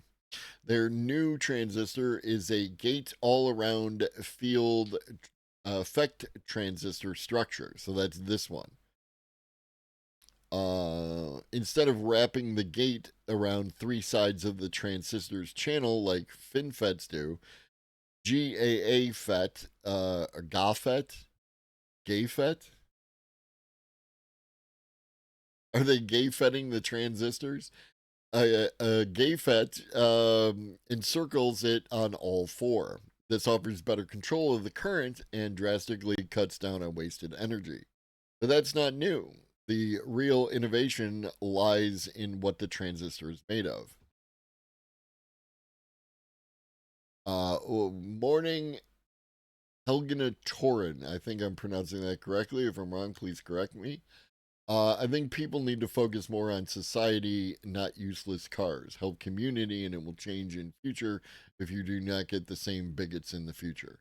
Their new transistor is a gate all-around field effect transistor structure. So that's this one. Instead of wrapping the gate around 3 sides of the transistor's channel like FinFETs do, GAA FET, or GAFET, GAFET? Are they gay-fetting the transistors? GAFET encircles it on all 4. This offers better control of the current and drastically cuts down on wasted energy. But that's not new. The real innovation lies in what the transistor is made of. Morning, Helgina Torin. I think I'm pronouncing that correctly. If I'm wrong, please correct me. I think people need to focus more on society, not useless cars. Help community, and it will change in future if you do not get the same bigots in the future.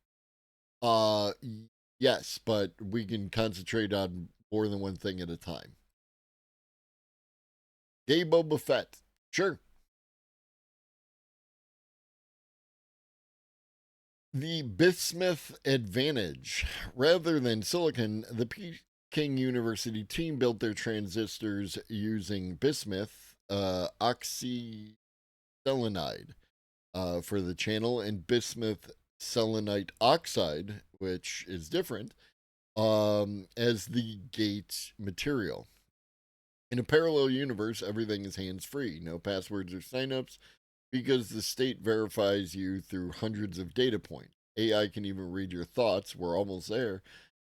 Yes, but we can concentrate on more than one thing at a time. Gay Boba Fett. Sure. The bismuth advantage. Rather than silicon, the Peking University team built their transistors using bismuth oxyselenide for the channel and bismuth selenite oxide, which is different, as the gate material. In a parallel universe, everything is hands-free. No passwords or signups, because the state verifies you through hundreds of data points. AI can even read your thoughts. We're almost there.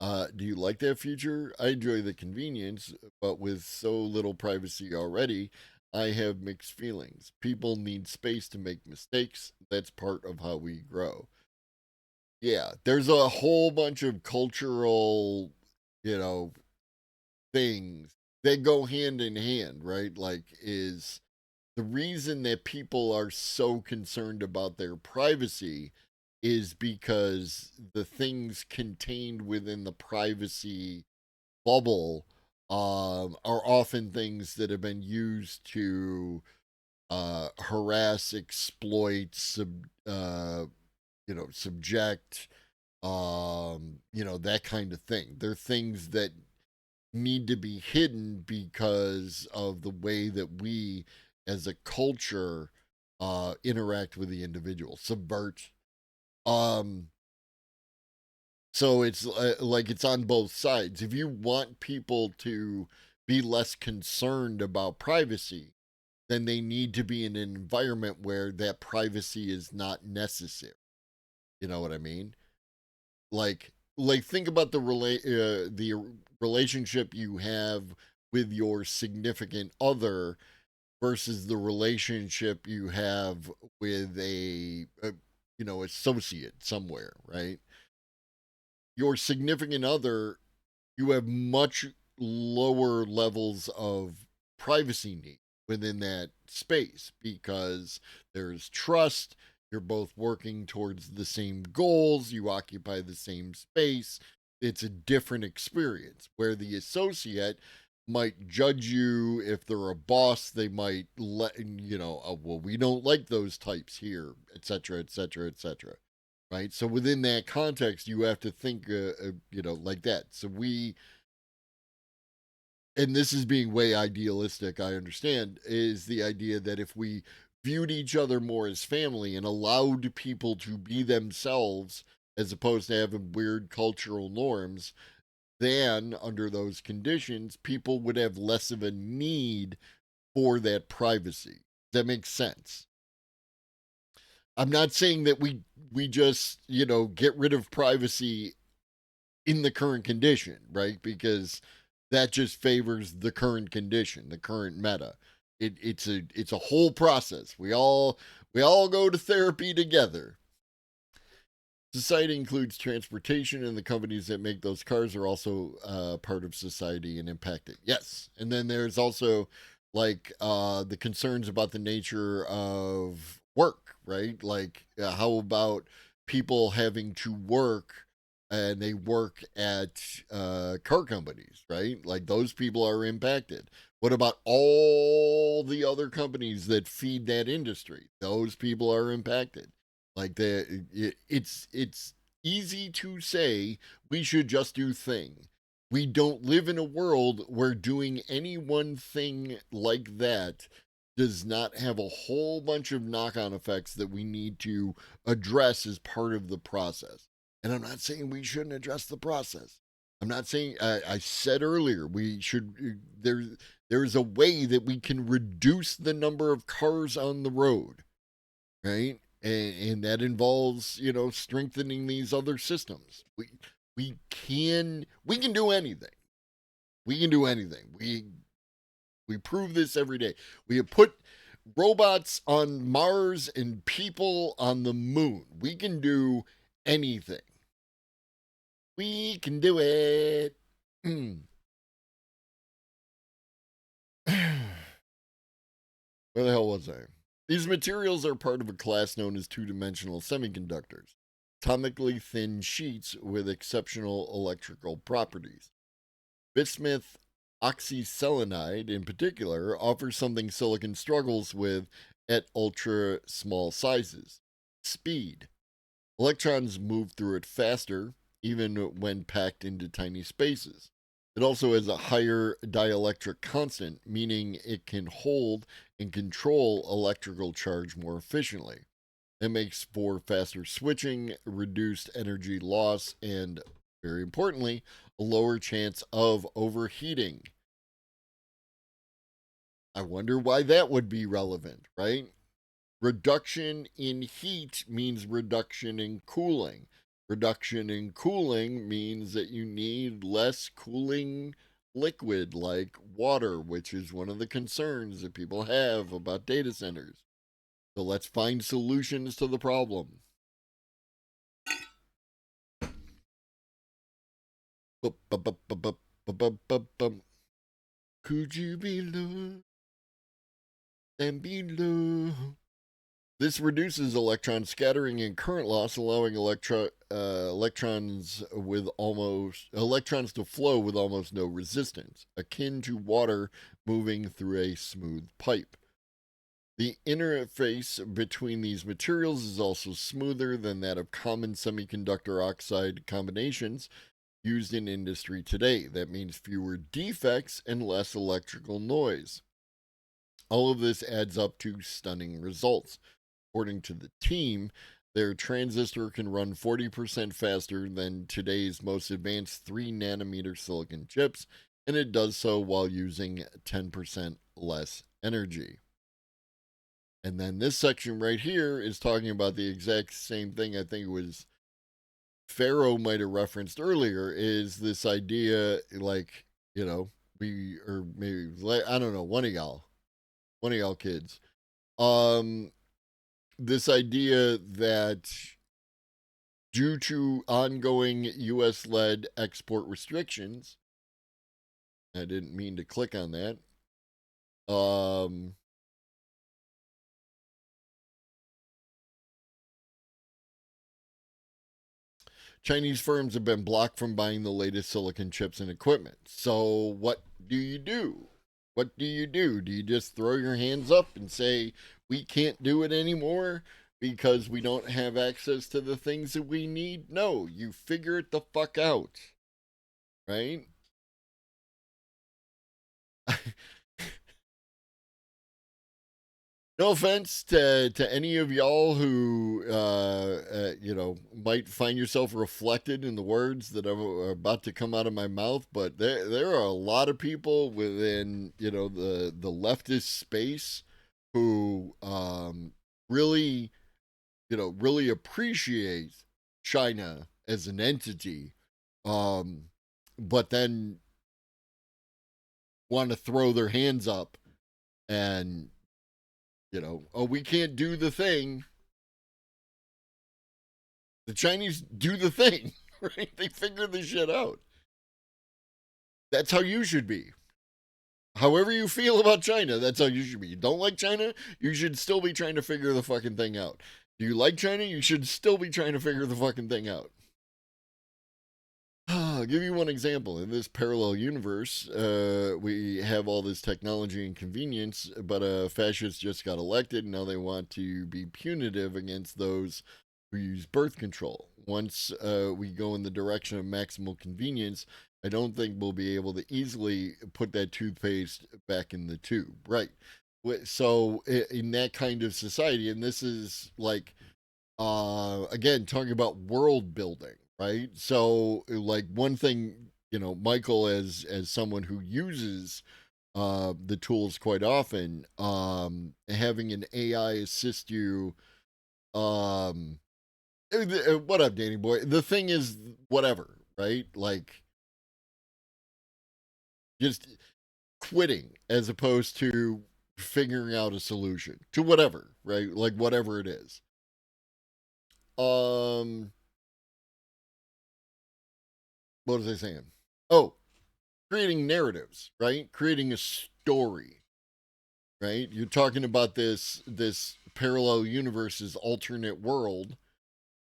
Do you like that feature? I enjoy the convenience, but with so little privacy already, I have mixed feelings. People need space to make mistakes. That's part of how we grow. Yeah, there's a whole bunch of cultural, you know, things that go hand in hand, right? Like, is the reason that people are so concerned about their privacy is because the things contained within the privacy bubble are often things that have been used to harass, exploit, subject, that kind of thing. They're things that need to be hidden because of the way that we as a culture interact with the individual, subvert. Um, so it's like it's on both sides. If you want people to be less concerned about privacy, then they need to be in an environment where that privacy is not necessary. You know what I mean? Like think about the relationship you have with your significant other versus the relationship you have with a associate somewhere, right? Your significant other, you have much lower levels of privacy need within that space because there's trust. You're both working towards the same goals. You occupy the same space. It's a different experience where the associate might judge you. If they're a boss, they might well, we don't like those types here, etc., etc., etc. Right. So within that context, you have to think, like that. So and this is being way idealistic, I understand, is the idea that if we viewed each other more as family and allowed people to be themselves as opposed to having weird cultural norms, then under those conditions, people would have less of a need for that privacy. That makes sense. I'm not saying that we just, get rid of privacy in the current condition, right? Because that just favors the current condition, the current meta. It's a whole process. We all go to therapy together. Society includes transportation, and the companies that make those cars are also part of society and impact it. Yes, and then there's also like the concerns about the nature of work, right? Like, how about people having to work and they work at car companies, right? Like those people are impacted. What about all the other companies that feed that industry? Those people are impacted. Like it's easy to say we should just do thing. We don't live in a world where doing any one thing like that does not have a whole bunch of knock-on effects that we need to address as part of the process. And I'm not saying we shouldn't address the process. I'm not saying I said earlier we should there's a way that we can reduce the number of cars on the road, right? And that involves strengthening these other systems. We can do anything. We can do anything. We prove this every day. We have put robots on Mars and people on the moon. We can do anything. We can do it. Where the hell was I? These materials are part of a class known as two-dimensional semiconductors, atomically thin sheets with exceptional electrical properties. Bismuth oxyselenide, in particular, offers something silicon struggles with at ultra small sizes: speed. Electrons move through it faster, even when packed into tiny spaces. It also has a higher dielectric constant, meaning it can hold and control electrical charge more efficiently. It makes for faster switching, reduced energy loss, and, very importantly, a lower chance of overheating. I wonder why that would be relevant, right? Reduction in heat means reduction in cooling. reduction in cooling means that you need less cooling liquid like water, which is one of the concerns that people have about data centers. So let's find solutions to the problem. Could you be low and below? This reduces electron scattering and current loss, allowing electrons to flow with almost no resistance, akin to water moving through a smooth pipe. The interface between these materials is also smoother than that of common semiconductor oxide combinations used in industry today. That means fewer defects and less electrical noise. All of this adds up to stunning results. According to the team, their transistor can run 40% faster than today's most advanced 3 nanometer silicon chips, and it does so while using 10% less energy. And then this section right here is talking about the exact same thing. I think it was Pharaoh might have referenced earlier, is this idea, like, you know, or maybe, I don't know, one of y'all kids, this idea that due to ongoing U.S.-led export restrictions, I didn't mean to click on that, Chinese firms have been blocked from buying the latest silicon chips and equipment. So what do you do? What do you do? Do you just throw your hands up and say, we can't do it anymore because we don't have access to the things that we need? No, you figure it the fuck out. Right? No offense to any of y'all who, might find yourself reflected in the words that are about to come out of my mouth, but there are a lot of people within, the leftist space who really appreciate China as an entity, but then want to throw their hands up and oh, we can't do the thing. The Chinese do the thing, right? They figure this shit out. That's how you should be. However you feel about China, that's how you should be. You don't like China, you should still be trying to figure the fucking thing out. Do you like China? You should still be trying to figure the fucking thing out. I'll give you one example. In this parallel universe, we have all this technology and convenience, but a fascist just got elected, and now they want to be punitive against those who use birth control. Once we go in the direction of maximal convenience, I don't think we'll be able to easily put that toothpaste back in the tube. Right. So in that kind of society, and this is like, again, talking about world building. Right. So like one thing, Michael, as someone who uses the tools quite often, having an AI assist you, what up, Danny boy? The thing is, whatever, right? Like just quitting as opposed to figuring out a solution to whatever, right? Like whatever it is. What was I saying? Oh, creating narratives, right? Creating a story, right? You're talking about this parallel universe's alternate world.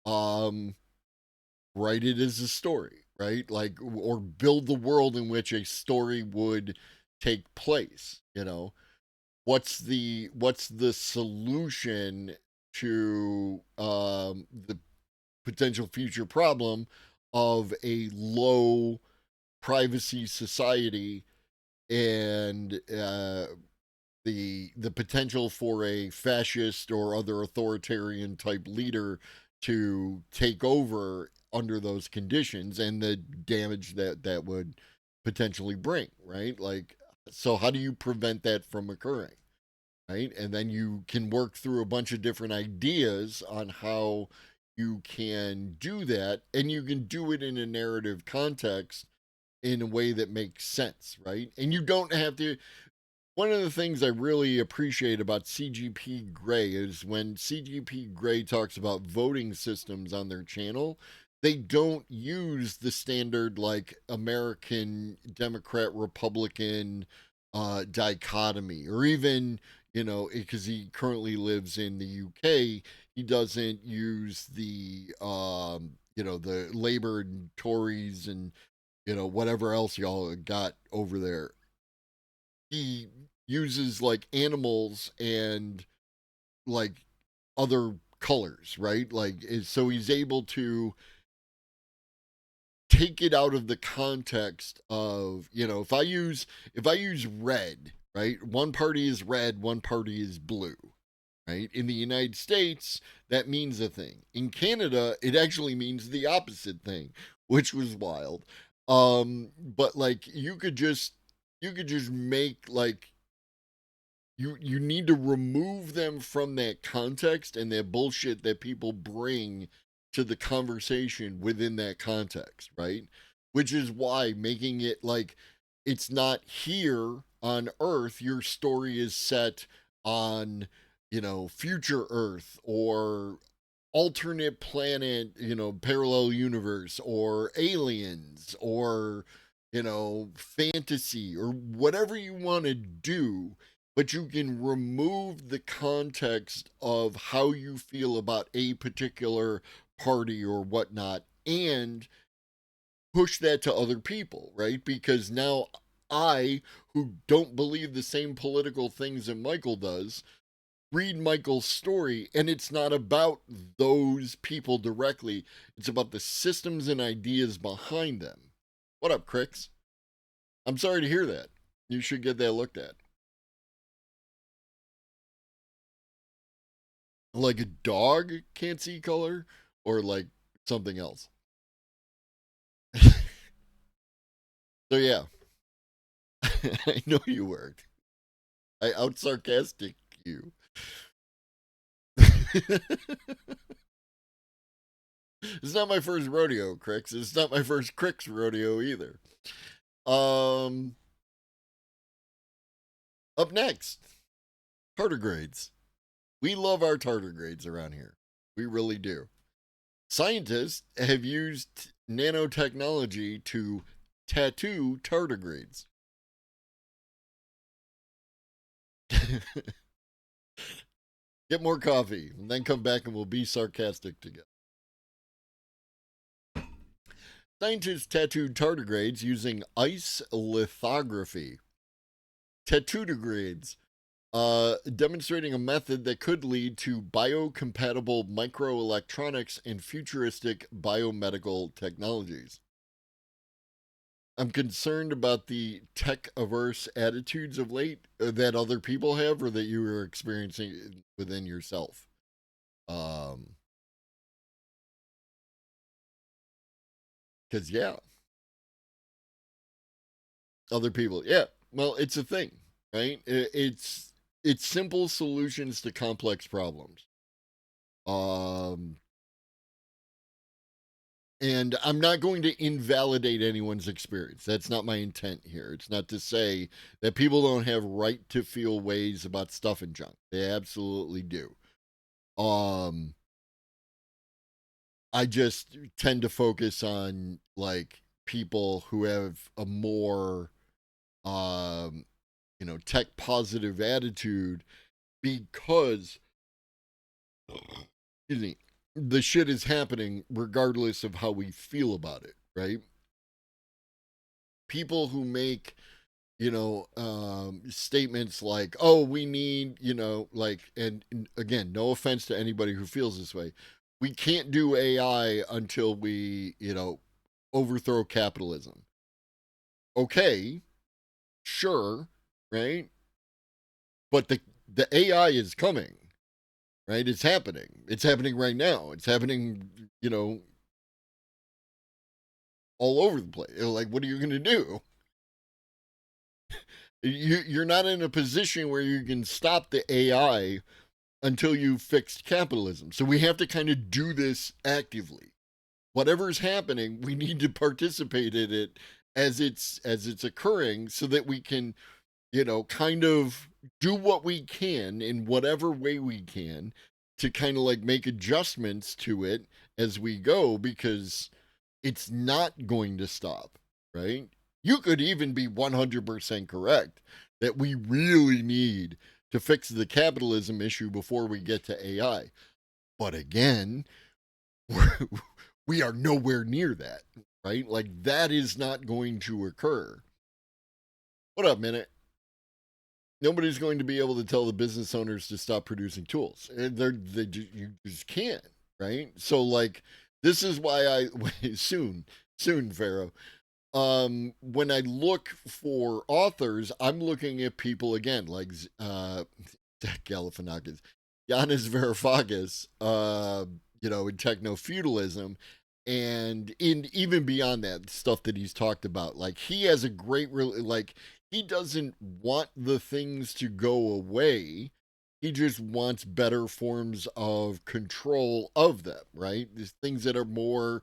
Write it as a story, right? Like, or build the world in which a story would take place. What's the solution to the potential future problem of a low privacy society and the potential for a fascist or other authoritarian type leader to take over under those conditions, and the damage that would potentially bring, right? Like, so how do you prevent that from occurring, right? And then you can work through a bunch of different ideas on how you can do that, and you can do it in a narrative context in a way that makes sense, right? And you don't have to. One of the things I really appreciate about CGP Grey is when CGP Grey talks about voting systems on their channel, they don't use the standard like American Democrat Republican dichotomy, or even, because he currently lives in the UK, he doesn't use the Labour and Tories and whatever else y'all got over there. He uses like animals and like other colors, right? So he's able to take it out of the context of, if I use red, right? One party is red, one party is blue, right? In the United States, that means a thing. In Canada, it actually means the opposite thing, which was wild. But like you could just make like you need to remove them from that context and that bullshit that people bring to the conversation within that context, right? Which is why making it like it's not here on Earth, your story is set on, future Earth or alternate planet, parallel universe or aliens or, fantasy or whatever you want to do, but you can remove the context of how you feel about a particular party or whatnot and push that to other people, right? Because now I, who don't believe the same political things that Michael does, read Michael's story, and it's not about those people directly. It's about the systems and ideas behind them. What up, Crix? I'm sorry to hear that. You should get that looked at. Like a dog can't see color, or like something else. So yeah, I know you worked. I out sarcastic you. It's not my first rodeo, Crix. It's not my first Crix rodeo either. Up next, tardigrades. We love our tardigrades around here. We really do. Scientists have used nanotechnology to tattoo tardigrades. Get more coffee and then come back and we'll be sarcastic together. Scientists tattooed tardigrades using ice lithography. Tattootigrades, demonstrating a method that could lead to biocompatible microelectronics and futuristic biomedical technologies. I'm concerned about the tech-averse attitudes of late that other people have or that you are experiencing within yourself. Because, yeah. Other people, yeah. Well, it's a thing, right? It's simple solutions to complex problems. And I'm not going to invalidate anyone's experience. That's not my intent here. It's not to say that people don't have right to feel ways about stuff and junk. They absolutely do. I just tend to focus on like people who have a more tech positive attitude because excuse me, the shit is happening regardless of how we feel about it, right? People who make, statements like, oh, we need, and again, no offense to anybody who feels this way. We can't do AI until we, overthrow capitalism. Okay, sure, right? But the AI is coming, right? It's happening. It's happening right now. It's happening, all over the place. Like, what are you going to do? You're not in a position where you can stop the AI until you've fixed capitalism. So we have to kind of do this actively. Whatever's happening, we need to participate in it as it's occurring, so that we can, kind of do what we can in whatever way we can to kind of like make adjustments to it as we go, because it's not going to stop, right? You could even be 100% correct that we really need to fix the capitalism issue before we get to AI. But again, we are nowhere near that, right? Like, that is not going to occur. What up, Minute? Nobody's going to be able to tell the business owners to stop producing tools. You just can't, right? So, like, this is why soon, Pharaoh. When I look for authors, I'm looking at people again, like Galifianakis, Yanis Varoufakis, in techno-feudalism, and even beyond that, stuff that he's talked about. Like, he has a great, he doesn't want the things to go away. He just wants better forms of control of them, right? These things that are more,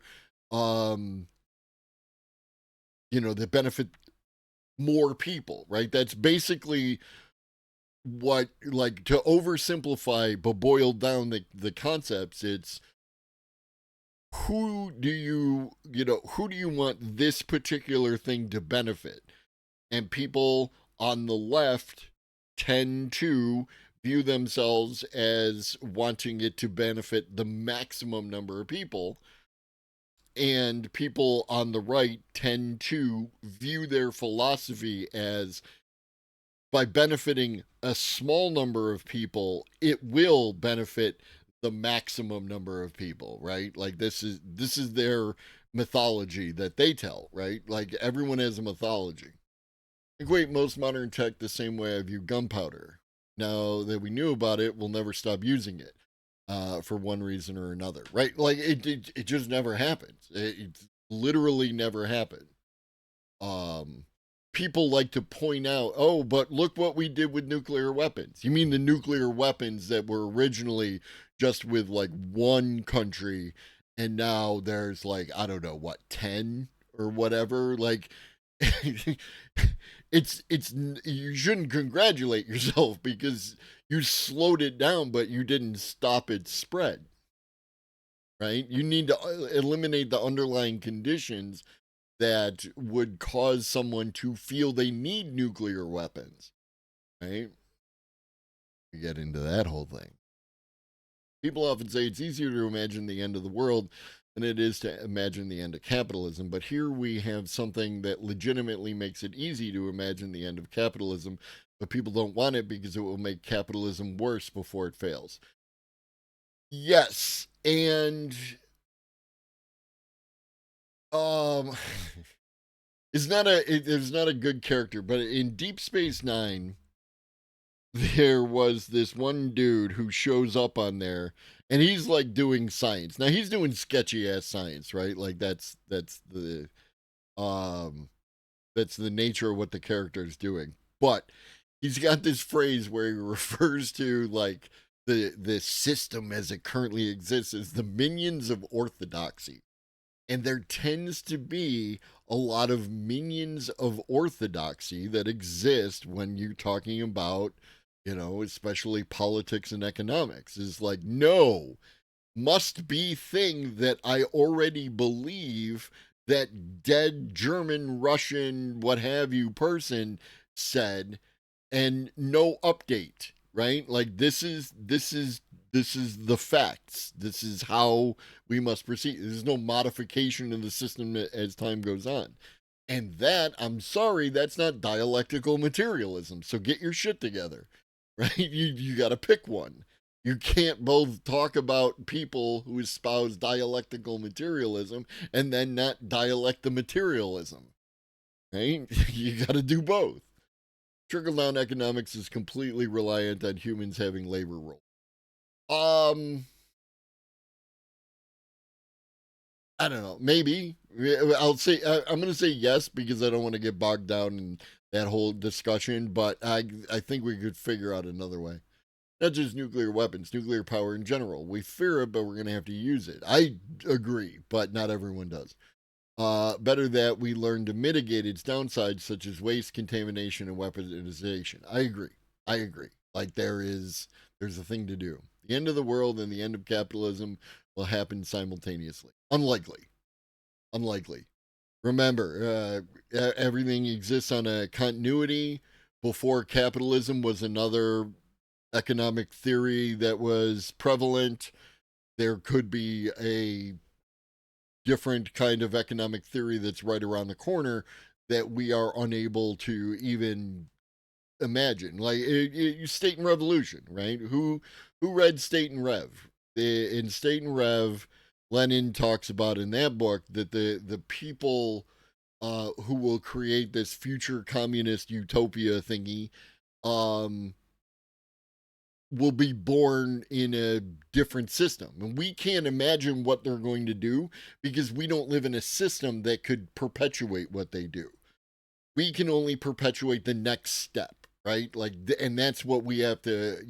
that benefit more people, right? That's basically what, like, to oversimplify but boil down the concepts. It's who do you want this particular thing to benefit? And people on the left tend to view themselves as wanting it to benefit the maximum number of people. And people on the right tend to view their philosophy as, by benefiting a small number of people, it will benefit the maximum number of people, right? Like, this is their mythology that they tell, right? Like, everyone has a mythology. Equate most modern tech the same way I view gunpowder. Now that we knew about it, we'll never stop using it. For one reason or another, right? Like, it just never happens. It literally never happened. People like to point out, oh, but look what we did with nuclear weapons. You mean the nuclear weapons that were originally just with like one country, and now there's like, I don't know, what, 10 or whatever? Like, it's you shouldn't congratulate yourself because you slowed it down, but you didn't stop its spread, right? You need to eliminate the underlying conditions that would cause someone to feel they need nuclear weapons, right? We get into that whole thing. People often say it's easier to imagine the end of the world than it is to imagine the end of capitalism. But here we have something that legitimately makes it easy to imagine the end of capitalism, but people don't want it because it will make capitalism worse before it fails. Yes, and it's not a good character, but in Deep Space Nine, there was this one dude who shows up on there, and he's like doing science. Now he's doing sketchy ass science, right? Like, that's the nature of what the character is doing. But he's got this phrase where he refers to, like, the system as it currently exists as the minions of orthodoxy. And there tends to be a lot of minions of orthodoxy that exist when you're talking about, especially politics and economics. Is like, no, must be thing that I already believe that dead German, Russian, what have you person said, and no update, right? Like, this is the facts. This is how we must proceed. There's no modification in the system as time goes on. And that, I'm sorry, that's not dialectical materialism. So get your shit together, right? You got to pick one. You can't both talk about people who espouse dialectical materialism and then not dialect the materialism, right? You got to do both. Trickle-down economics is completely reliant on humans having labor roles. I don't know. Maybe I'll say I'm going to say yes because I don't want to get bogged down in that whole discussion. But I think we could figure out another way. Not just nuclear weapons, nuclear power in general. We fear it, but we're going to have to use it. I agree, but not everyone does. Better that we learn to mitigate its downsides, such as waste, contamination, and weaponization. I agree. Like there's a thing to do. The end of the world and the end of capitalism will happen simultaneously. Unlikely. Remember, everything exists on a continuity. Before capitalism was another economic theory that was prevalent. There could be a different kind of economic theory that's right around the corner that we are unable to even imagine. Like State and Revolution, right? Who read State and Rev? In State and Rev, Lenin talks about in that book that the people who will create this future communist utopia thingy will be born in a different system. And we can't imagine what they're going to do because we don't live in a system that could perpetuate what they do. We can only perpetuate the next step, right? Like, and that's what we have to,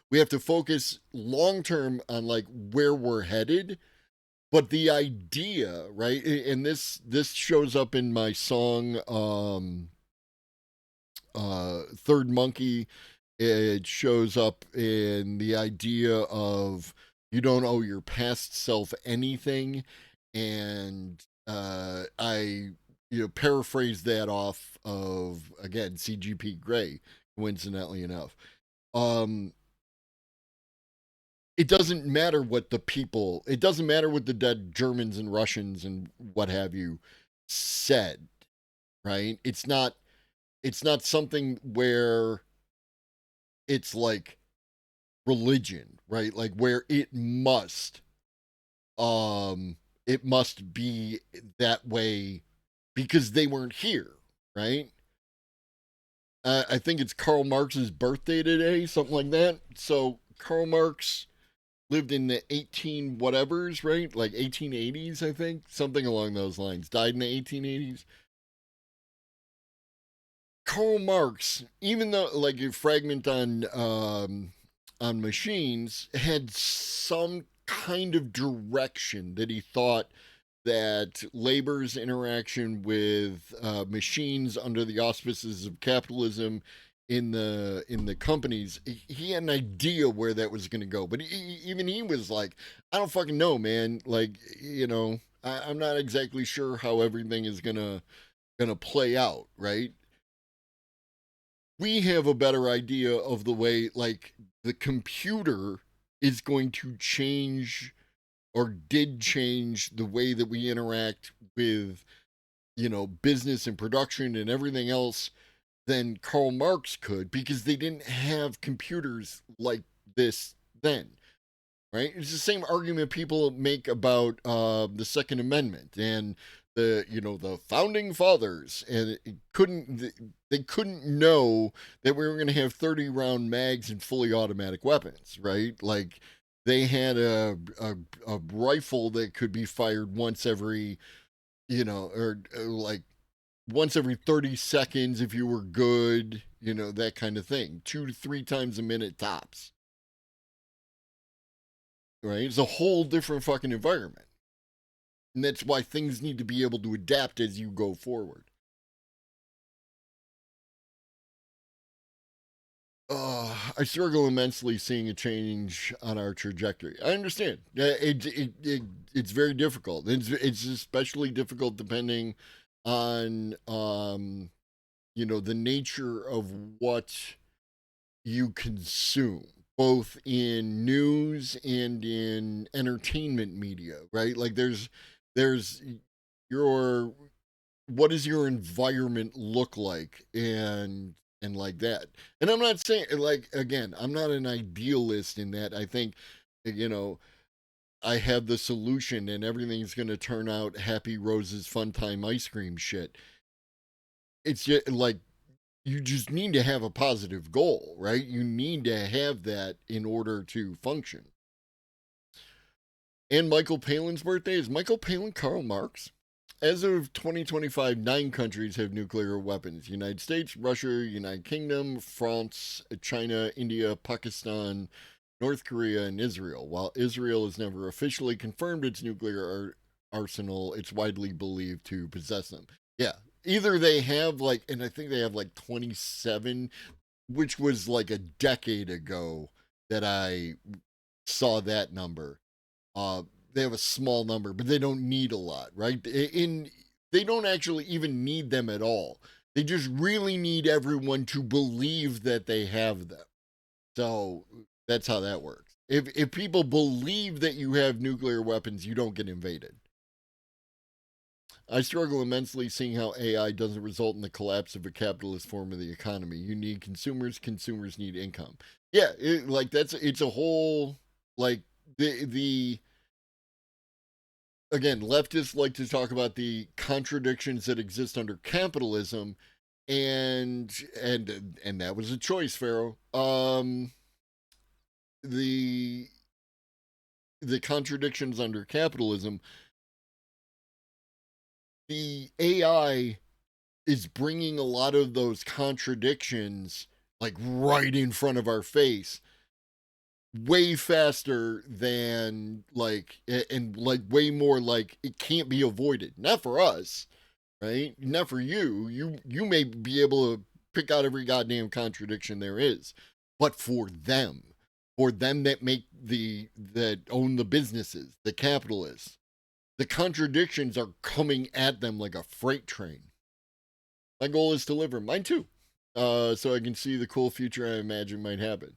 we have to focus long term on like where we're headed. But the idea, right? And this shows up in my song, Third Monkey. It shows up in the idea of you don't owe your past self anything. And I paraphrase that off of, again, CGP Grey, coincidentally enough. It doesn't matter what it doesn't matter what the dead Germans and Russians and what have you said, right? It's not something where it's like religion, right? Like where it must be that way because they weren't here, right? I think it's Karl Marx's birthday today, something like that. So Karl Marx lived in the 18 whatevers, right? Like 1880s, I think, something along those lines. Died in the 1880s. Karl Marx, even though like a fragment on machines, had some kind of direction that he thought that labor's interaction with machines under the auspices of capitalism in the companies, he had an idea where that was going to go, but even he was like, I don't fucking know, man. Like, I'm not exactly sure how everything is gonna play out, right? We have a better idea of the way, like, the computer is going to change or did change the way that we interact with, business and production and everything else than Karl Marx could because they didn't have computers like this then, right? It's the same argument people make about the Second Amendment and the founding fathers, and they couldn't know that we were going to have 30 round mags and fully automatic weapons, right? Like they had a rifle that could be fired once every, or like once every 30 seconds if you were good, that kind of thing. 2 to 3 times a minute tops. Right? It's a whole different fucking environment. And that's why things need to be able to adapt as you go forward. I struggle immensely seeing a change on our trajectory. I understand. It's very difficult. It's especially difficult depending on the nature of what you consume, both in news and in entertainment media, right? Like there's your what does your environment look like and like that. And I'm not saying, like, again, I'm not an idealist in that. I think I have the solution and everything's going to turn out happy roses fun time ice cream shit. It's just like you just need to have a positive goal, right? You need to have that in order to function. And Michael Palin's birthday. Is Michael Palin Karl Marx? as of 2025, 9 countries have nuclear weapons: United States, Russia, United Kingdom, France, China, India, Pakistan, North Korea, and Israel. While Israel has never officially confirmed its nuclear arsenal, it's widely believed to possess them. Yeah, either they have like, and I think they have like 27, which was like a decade ago that I saw that number. They have a small number, but they don't need a lot, right? They don't actually even need them at all. They just really need everyone to believe that they have them. So that's how that works. If people believe that you have nuclear weapons, you don't get invaded. I struggle immensely seeing how AI doesn't result in the collapse of a capitalist form of the economy. You need consumers, consumers need income. Yeah, it's a whole like the again, leftists like to talk about the contradictions that exist under capitalism, and that was a choice, Pharaoh. The contradictions under capitalism. The AI is bringing a lot of those contradictions like right in front of our face way faster than like, and like way more like it can't be avoided. Not for us, right? Not for you. You may be able to pick out every goddamn contradiction there is, but for them that own the businesses, the capitalists, the contradictions are coming at them like a freight train. My goal is to live them. Mine too. So I can see the cool future I imagine might happen.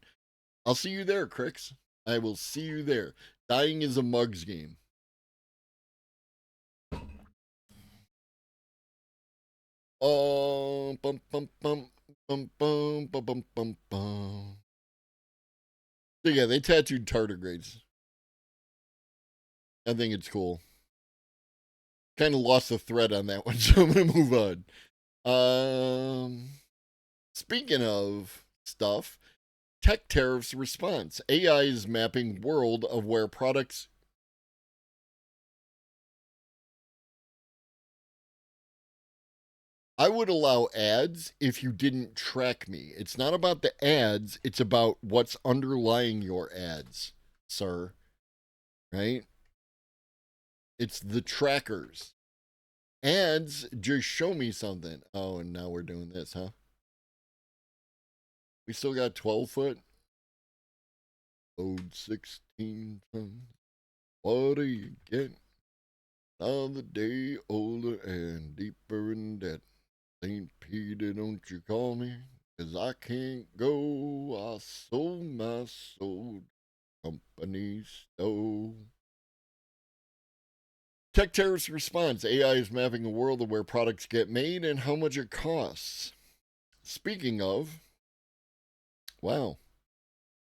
I'll see you there, Crix. I will see you there. Dying is a mugs game. Bum, bum, bum, bum, bum, bum, bum, bum, bum. So yeah, they tattooed tardigrades. I think it's cool. Kind of lost the thread on that one, so I'm gonna move on. Speaking of stuff, tech tariffs response. AI is mapping world of where products. I would allow ads if you didn't track me. It's not about the ads, it's about what's underlying your ads, sir. Right? It's the trackers. Ads just show me something. Oh, and now we're doing this, huh? We still got 12 foot. Load 16 tons. What do you get? Another day older and deeper in debt. St. Peter, don't you call me, 'cause I can't go. I sold my soul. Company stole. Tech terrorist response. AI is mapping a world of where products get made and how much it costs. Speaking of, wow,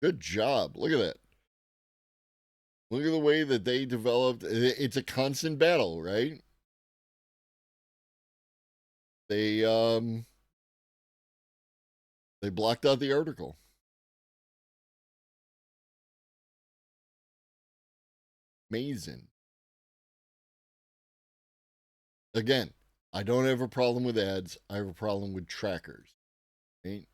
good job. Look at that. Look at the way that they developed. It's a constant battle, right? They blocked out the article. Amazing. Again, I don't have a problem with ads. I have a problem with trackers. Right?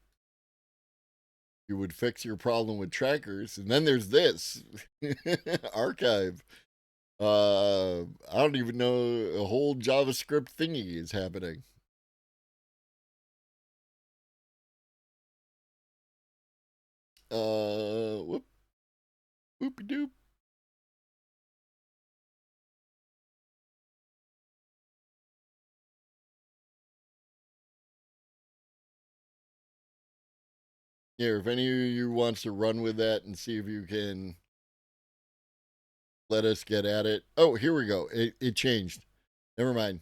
You would fix your problem with trackers, and then there's this archive. I don't even know a whole JavaScript thingy is happening. Whoopie doop. Yeah, if any of you wants to run with that and see if you can let us get at it. Oh, here we go. It changed. Never mind.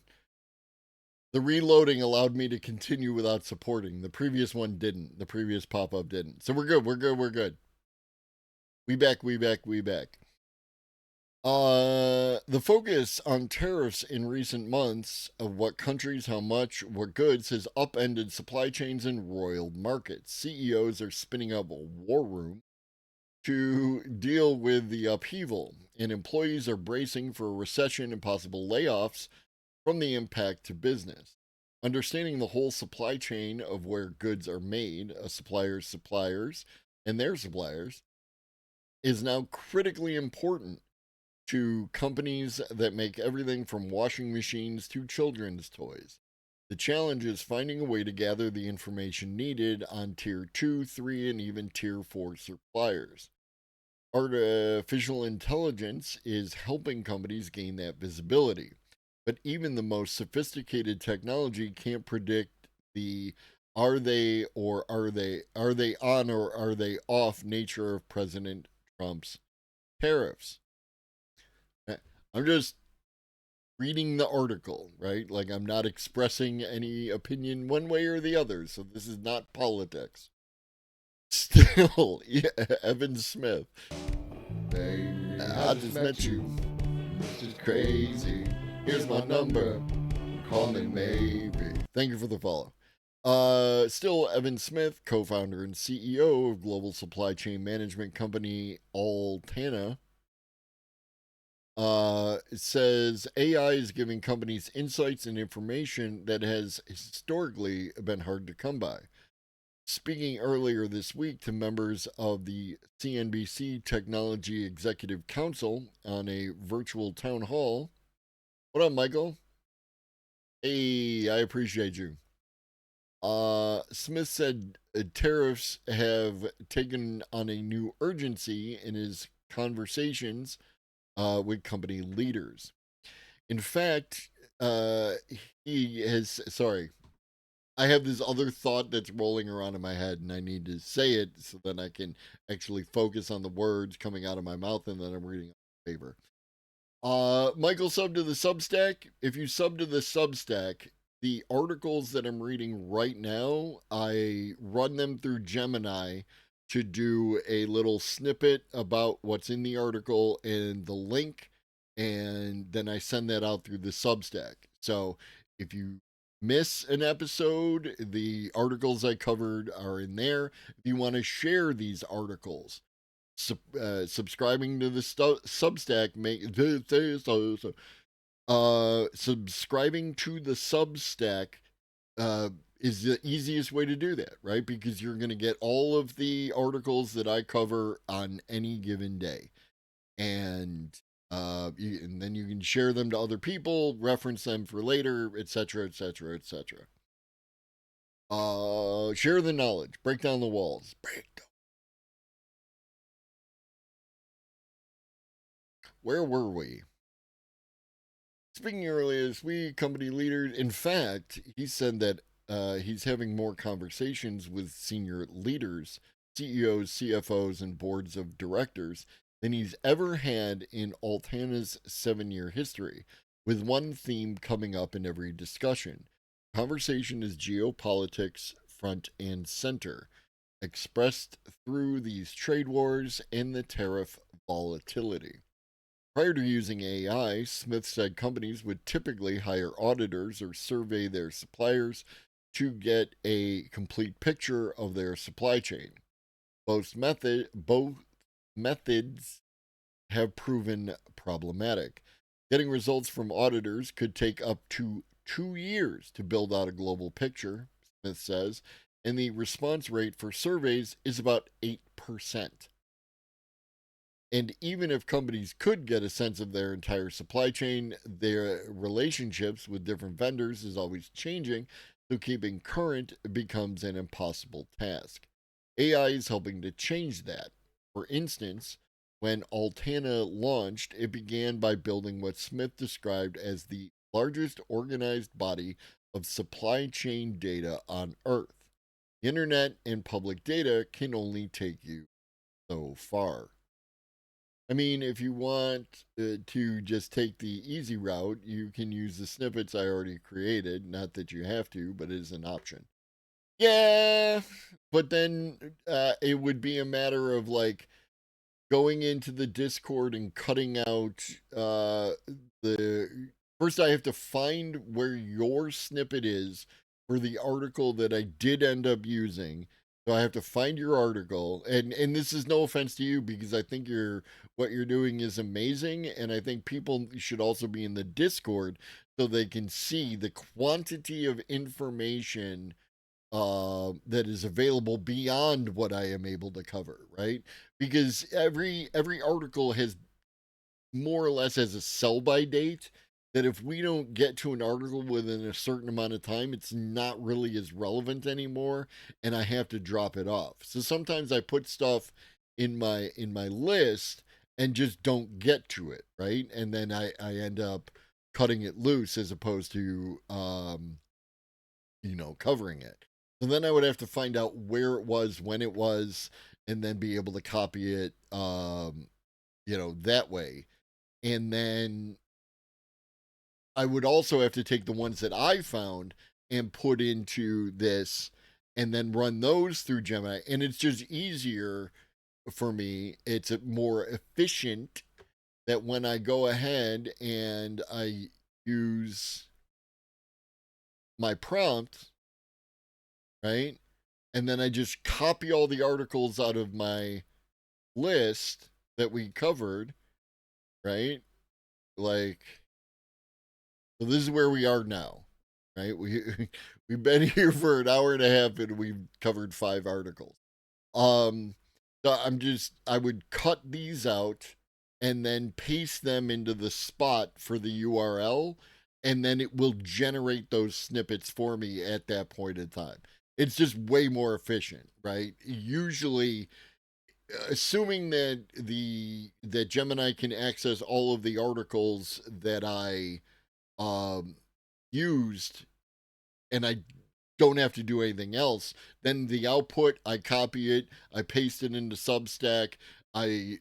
The reloading allowed me to continue without supporting. The previous one didn't. The previous pop-up didn't. So we're good. We're good. We're good. We back. We back. We back. The focus on tariffs in recent months of what countries, how much, what goods has upended supply chains and roiled markets. CEOs are spinning up a war room to deal with the upheaval, and employees are bracing for a recession and possible layoffs from the impact to business. Understanding the whole supply chain of where goods are made, a supplier's suppliers, and their suppliers, is now critically important to companies that make everything from washing machines to children's toys. The challenge is finding a way to gather the information needed on tier 2, 3, and even tier 4 suppliers. Artificial intelligence is helping companies gain that visibility, but even the most sophisticated technology can't predict the are they on or are they off nature of President Trump's tariffs. I'm just reading the article, right? Like, I'm not expressing any opinion one way or the other, so this is not politics. Still, yeah, Evan Smith. Baby, I just met you. This is crazy. Here's my number. Call me maybe. Thank you for the follow. Still, Evan Smith, co-founder and CEO of global supply chain management company Altana, says AI is giving companies insights and information that has historically been hard to come by. Speaking earlier this week to members of the CNBC Technology Executive Council on a virtual town hall. What up, Michael? Hey, I appreciate you. Smith said tariffs have taken on a new urgency in his conversations with company leaders. In fact, he has, sorry, I have this other thought that's rolling around in my head, and I need to say it so that I can actually focus on the words coming out of my mouth, and then I'm reading on paper. Michael, sub to the Substack. If you sub to the Substack, the articles that I'm reading right now, I run them through Gemini to do a little snippet about what's in the article and the link, and then I send that out through the Substack. So if you miss an episode, the articles I covered are in there. If you want to share these articles, subscribing to the Substack subscribing to the Substack is the easiest way to do that, right? Because you're going to get all of the articles that I cover on any given day, and then you can share them to other people, reference them for later, etc., etc., etc. Share the knowledge, break down the walls, Where were we? Speaking earlier this week, company leaders, in fact, he said that he's having more conversations with senior leaders, CEOs, CFOs, and boards of directors than he's ever had in Altana's 7-year history, with one theme coming up in every discussion. Conversation is geopolitics front and center, expressed through these trade wars and the tariff volatility. Prior to using AI, Smith said companies would typically hire auditors or survey their suppliers to get a complete picture of their supply chain. Both methods have proven problematic. Getting results from auditors could take up to 2 years to build out a global picture, Smith says, and the response rate for surveys is about 8%. And even if companies could get a sense of their entire supply chain, their relationships with different vendors is always changing, so keeping current becomes an impossible task. AI is helping to change that. For instance, when Altana launched, it began by building what Smith described as the largest organized body of supply chain data on Earth. The internet and public data can only take you so far. I mean, if you want to just take the easy route, you can use the snippets I already created. Not that you have to, but it is an option. Yeah, but then it would be a matter of like going into the Discord and cutting out the. First, I have to find where your snippet is for the article that I did end up using. So I have to find your article, and this is no offense to you because I think what you're doing is amazing, and I think people should also be in the Discord so they can see the quantity of information that is available beyond what I am able to cover, right? Because every article has more or less has a sell by date, that if we don't get to an article within a certain amount of time, it's not really as relevant anymore, and I have to drop it off. So sometimes I put stuff in my list and just don't get to it, right? And then I end up cutting it loose as opposed to covering it. So then I would have to find out where it was, when it was, and then be able to copy it that way. And then I would also have to take the ones that I found and put into this and then run those through Gemini. And it's just easier for me. It's more efficient that when I go ahead and I use my prompt, right? And then I just copy all the articles out of my list that we covered, right? Like, so this is where we are now, right? We've been here for an hour and a half and we've covered 5 articles. So I would cut these out and then paste them into the spot for the URL, and then it will generate those snippets for me at that point in time. It's just way more efficient, right? Usually, assuming that Gemini can access all of the articles that I used, and I don't have to do anything else, then the output, I copy it, I paste it into Substack, I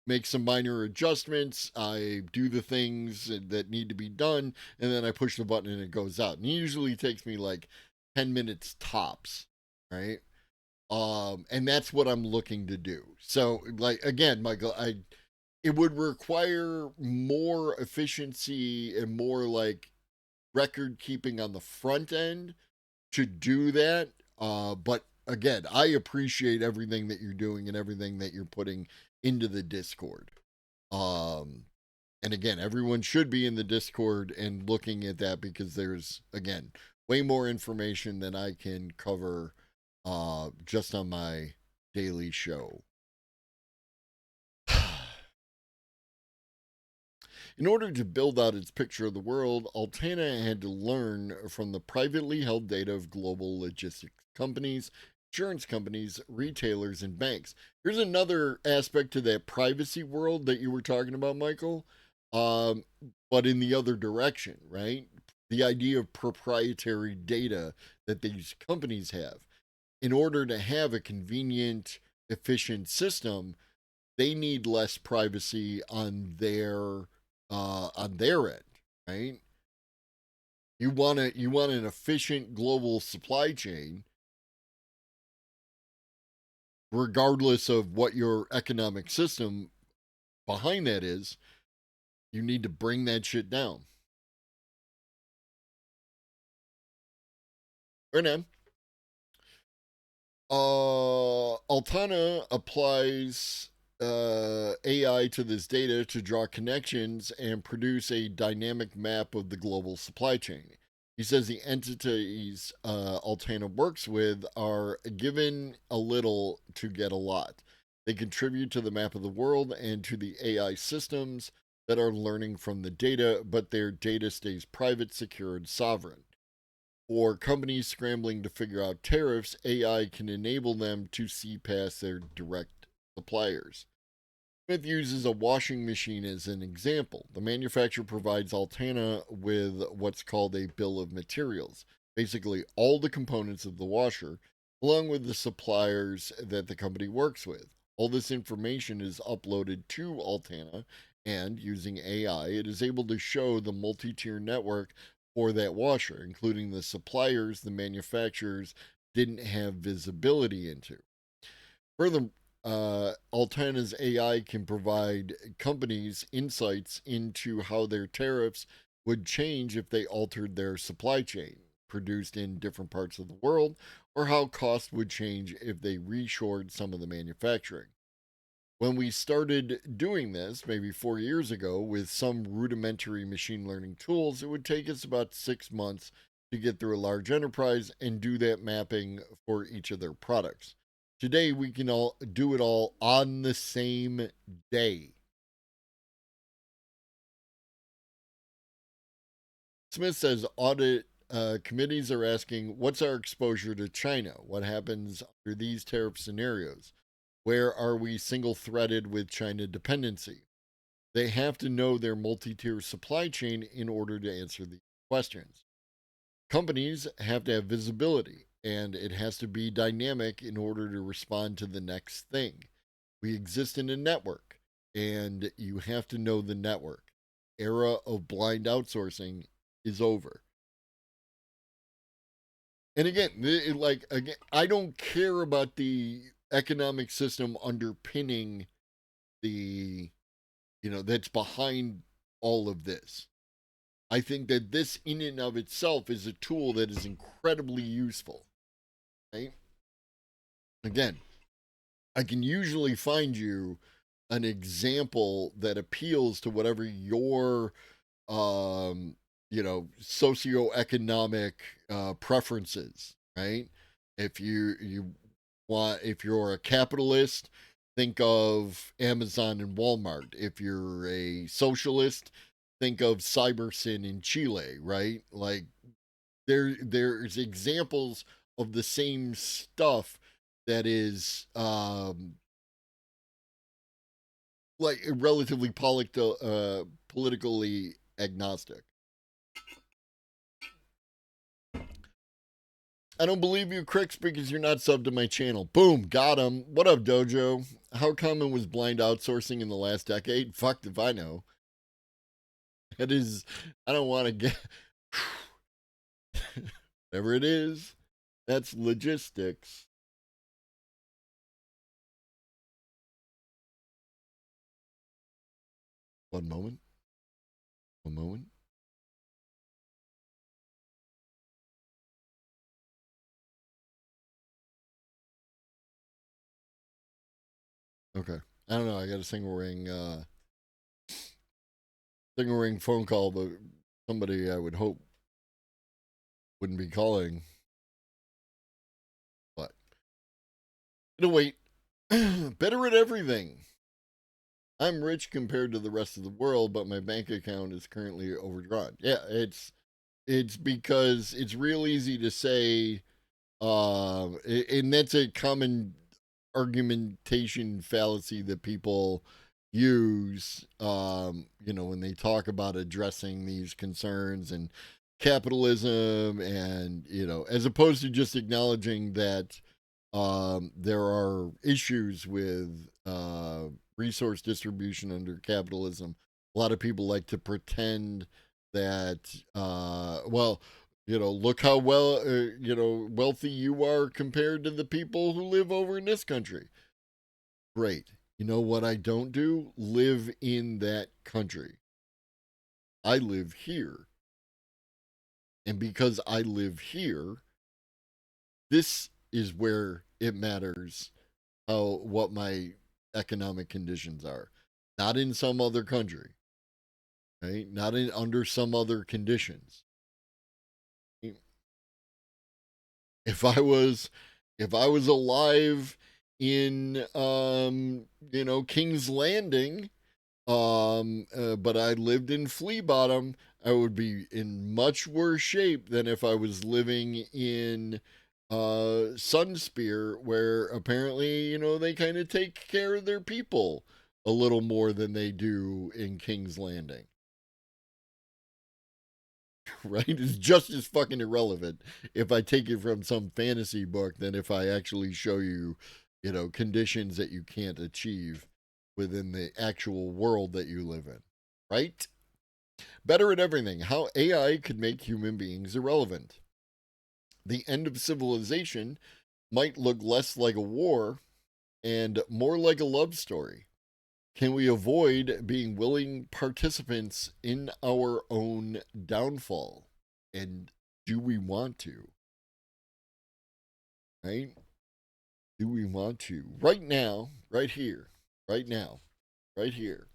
make some minor adjustments, I do the things that need to be done, and then I push the button and it goes out. And it usually takes me like 10 minutes tops, right? And that's what I'm looking to do. So, like, again, Michael, it would require more efficiency and more like record keeping on the front end to do that. But again, I appreciate everything that you're doing and everything that you're putting into the Discord. And again, everyone should be in the Discord and looking at that because there's, again, way more information than I can cover just on my daily show. In order to build out its picture of the world, Altana had to learn from the privately held data of global logistics companies, insurance companies, retailers, and banks. Here's another aspect to that privacy world that you were talking about, Michael, but in the other direction, right? The idea of proprietary data that these companies have. In order to have a convenient, efficient system, they need less privacy on their end, right? You want an efficient global supply chain, regardless of what your economic system behind that is. You need to bring that shit down. Right now, Altana applies AI to this data to draw connections and produce a dynamic map of the global supply chain. He says the entities Altana works with are given a little to get a lot. They contribute to the map of the world and to the AI systems that are learning from the data, but their data stays private, secure, and sovereign. For companies scrambling to figure out tariffs, AI can enable them to see past their direct suppliers. Smith uses a washing machine as an example. The manufacturer provides Altana with what's called a bill of materials, basically all the components of the washer, along with the suppliers that the company works with. All this information is uploaded to Altana, and using AI, it is able to show the multi-tier network for that washer, including the suppliers the manufacturers didn't have visibility into. Further, Altana's AI can provide companies insights into how their tariffs would change if they altered their supply chain, produced in different parts of the world, or how costs would change if they reshored some of the manufacturing. When we started doing this, maybe 4 years ago, with some rudimentary machine learning tools, it would take us about 6 months to get through a large enterprise and do that mapping for each of their products. Today, we can all do it all on the same day. Smith says audit committees are asking, what's our exposure to China? What happens under these tariff scenarios? Where are we single-threaded with China dependency? They have to know their multi-tier supply chain in order to answer these questions. Companies have to have visibility, and it has to be dynamic in order to respond to the next thing. We exist in a network, and you have to know the network. Era of blind outsourcing is over. And again, I don't care about the economic system underpinning the, that's behind all of this. I think that this in and of itself is a tool that is incredibly useful. Right? Again, I can usually find you an example that appeals to whatever your socioeconomic preferences, right? If you're a capitalist, think of Amazon and Walmart. If you're a socialist, think of Cybersyn in Chile, right? Like there's examples of the same stuff that is like relatively politically agnostic. I don't believe you, Crix, because you're not subbed to my channel. Boom, got him. What up, Dojo? How common was blind outsourcing in the last decade? Fucked if I know. It is, I don't want to get, whatever it is, that's logistics. One moment. Okay. I don't know. I got a single ring phone call, but somebody I would hope wouldn't be calling. But no, wait. Better at everything. I'm rich compared to the rest of the world, but my bank account is currently overdrawn. Yeah, it's because it's real easy to say, and that's a common argumentation fallacy that people use, when they talk about addressing these concerns and capitalism, and as opposed to just acknowledging that there are issues with resource distribution under capitalism. A lot of people like to pretend that, look how wealthy you are compared to the people who live over in this country. Great. You know what I don't do? Live in that country. I live here. And because I live here, this is where it matters what my economic conditions are. Not in some other country. Right? Not under some other conditions. If I was alive in King's Landing, but I lived in Flea Bottom, I would be in much worse shape than if I was living in Sunspear, where apparently, they kind of take care of their people a little more than they do in King's Landing. Right? It's just as fucking irrelevant if I take it from some fantasy book than if I actually show you, conditions that you can't achieve within the actual world that you live in. Right? Better at everything. How AI could make human beings irrelevant. The end of civilization might look less like a war and more like a love story. Can we avoid being willing participants in our own downfall? And Do we want to? Right? Do we want to? Right now, right here, right now, right here,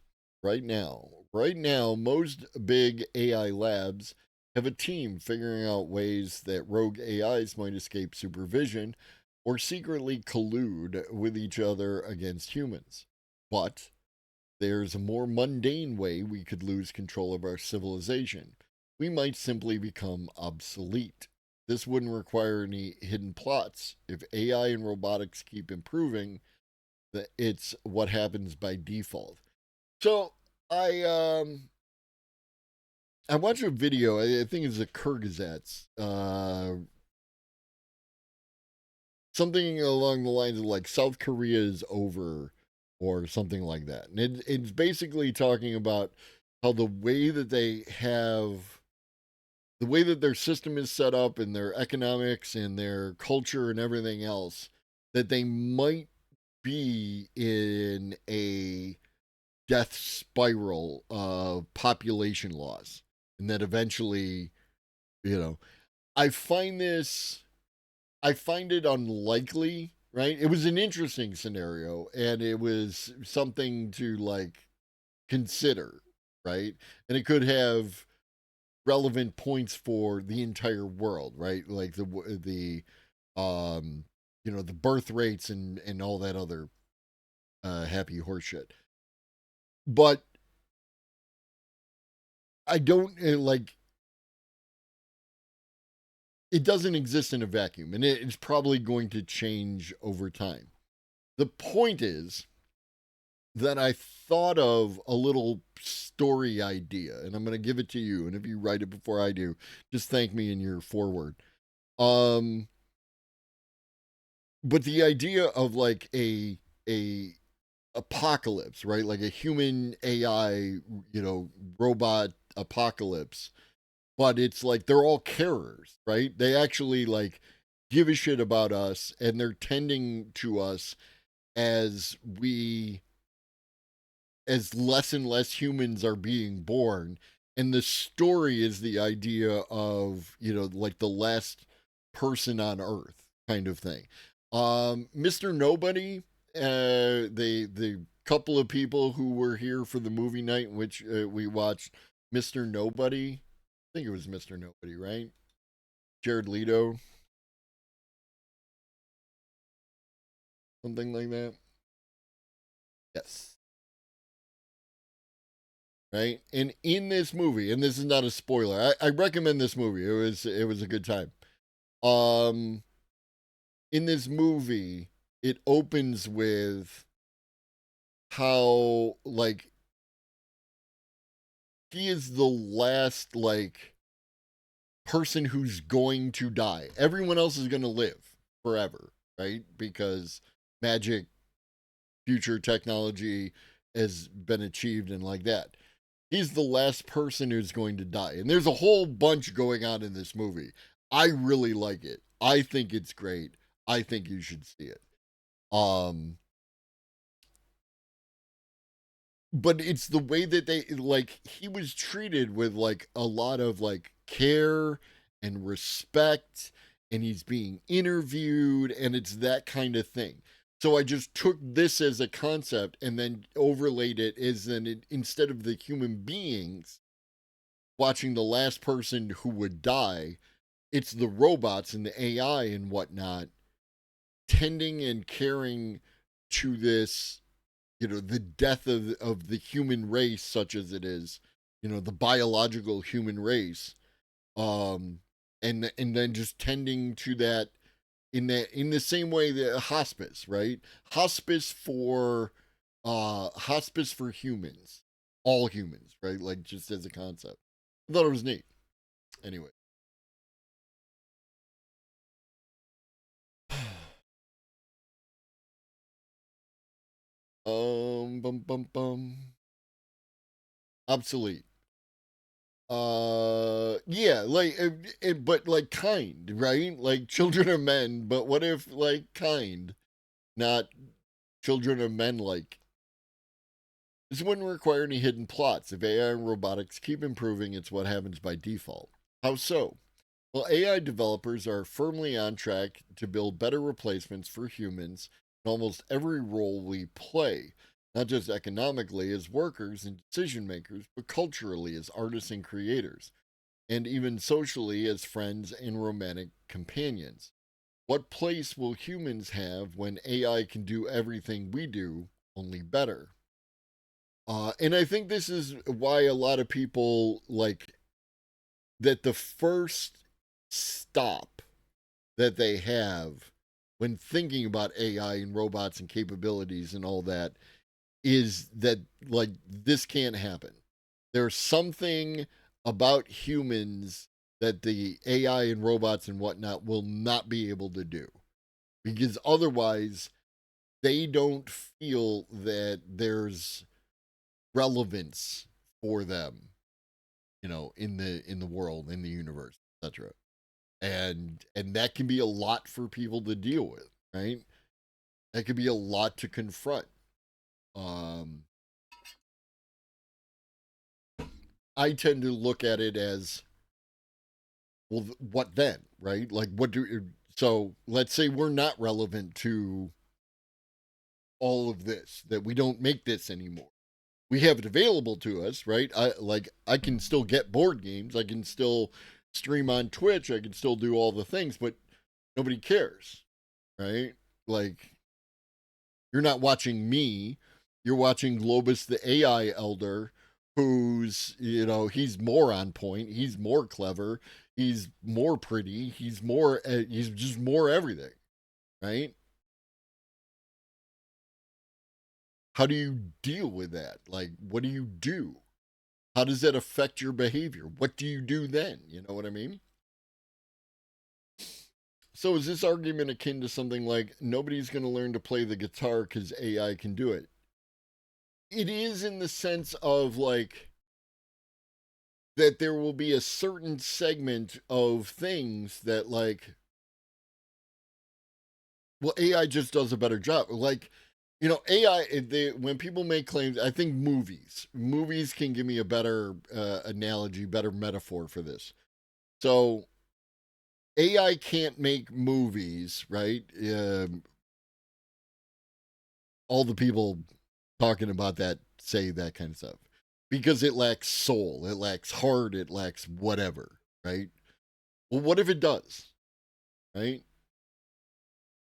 right now, most big AI labs have a team figuring out ways that rogue AIs might escape supervision or secretly collude with each other against humans. But there's a more mundane way we could lose control of our civilization. We might simply become obsolete. This wouldn't require any hidden plots. If AI and robotics keep improving, it's what happens by default. So I watched a video. I think it's the Kyrgyzets. Something along the lines of like South Korea is over, or something like that. And it's basically talking about how the way that their system is set up and their economics and their culture and everything else, that they might be in a death spiral of population loss. And that eventually, you know, I find this I find it unlikely, right? It was an interesting scenario and it was something to like consider, right? And it could have relevant points for the entire world, right? Like the the birth rates and all that other happy horseshit. But I don't like it doesn't exist in a vacuum and it's probably going to change over time. The point is that I thought of a little story idea, and I'm going to give it to you. And if you write it before I do, just thank me in your foreword. But the idea of like a apocalypse, right? Like a human AI, robot apocalypse, but it's like they're all carers, right? They actually like give a shit about us, and they're tending to us as less and less humans are being born. And the story is the idea of, like the last person on Earth kind of thing. Mr. Nobody, the couple of people who were here for the movie night in which we watched Mr. Nobody. I think it was Mr. Nobody, right? Jared Leto. Something like that. Yes. Right? And in this movie, and this is not a spoiler, I recommend this movie. It was a good time. In this movie, it opens with how like he is the last like person who's going to die. Everyone else is going to live forever, right? Because magic, future technology has been achieved and like that. He's the last person who's going to die. And there's a whole bunch going on in this movie. I really like it. I think it's great. I think you should see it. But it's the way that they like he was treated with like a lot of like care and respect, and he's being interviewed, and it's that kind of thing. So I just took this as a concept and then overlaid it as instead of the human beings watching the last person who would die, it's the robots and the AI and whatnot tending and caring to this, the death of the human race, such as it is, the biological human race, and then just tending to that in the same way that hospice, right? Hospice for humans, all humans, right? Like just as a concept. I thought it was neat. Anyway. Bum bum bum. Obsolete. Yeah, like but like kind, right? Like children are men, but what if like kind, not children are men like? This wouldn't require any hidden plots. If AI and robotics keep improving, it's what happens by default. How so? Well, AI developers are firmly on track to build better replacements for humans in almost every role we play, not just economically as workers and decision makers, but culturally as artists and creators, and even socially as friends and romantic companions. What place will humans have when AI can do everything we do, only better? And I think this is why a lot of people like that the first stop that they have when thinking about AI and robots and capabilities and all that is that like this can't happen. There's something about humans that the AI and robots and whatnot will not be able to do because otherwise they don't feel that there's relevance for them, in the world, in the universe, etc. And that can be a lot for people to deal with, right? That could be a lot to confront. Um, I tend to look at it as, well, what then, right? Like, what do so? Let's say we're not relevant to all of this, that we don't make this anymore. We have it available to us, right? I can still get board games. I can still stream on Twitch. I can still do all the things, but nobody cares, right? Like you're not watching me. You're watching Globus the AI elder, who's, he's more on point. He's more clever. He's more pretty. He's just more everything, right? How do you deal with that? Like, what do you do? How does that affect your behavior? What do you do then? You know what I mean? So is this argument akin to something like nobody's going to learn to play the guitar because AI can do it? It is in the sense of like that there will be a certain segment of things that like, well, AI just does a better job. Like, AI, when people make claims, I think movies can give me a better analogy, better metaphor for this. So AI can't make movies, right? All the people talking about that say that kind of stuff because it lacks soul, it lacks heart, it lacks whatever, right? Well, what if it does, right?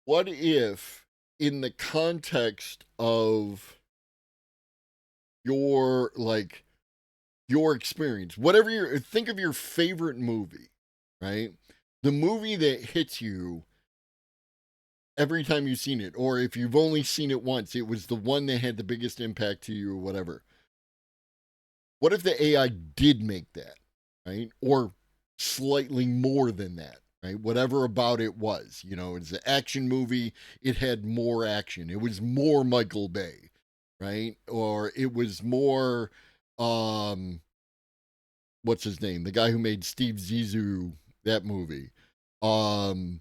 What if, in the context of your like your experience, whatever think of your favorite movie, right? The movie that hits you every time you've seen it, or if you've only seen it once, it was the one that had the biggest impact to you or whatever. What if the AI did make that, right? Or slightly more than that, right? Whatever about it was, it's an action movie. It had more action. It was more Michael Bay, right? Or it was more, what's his name? The guy who made Steve Zissou, that movie. Um,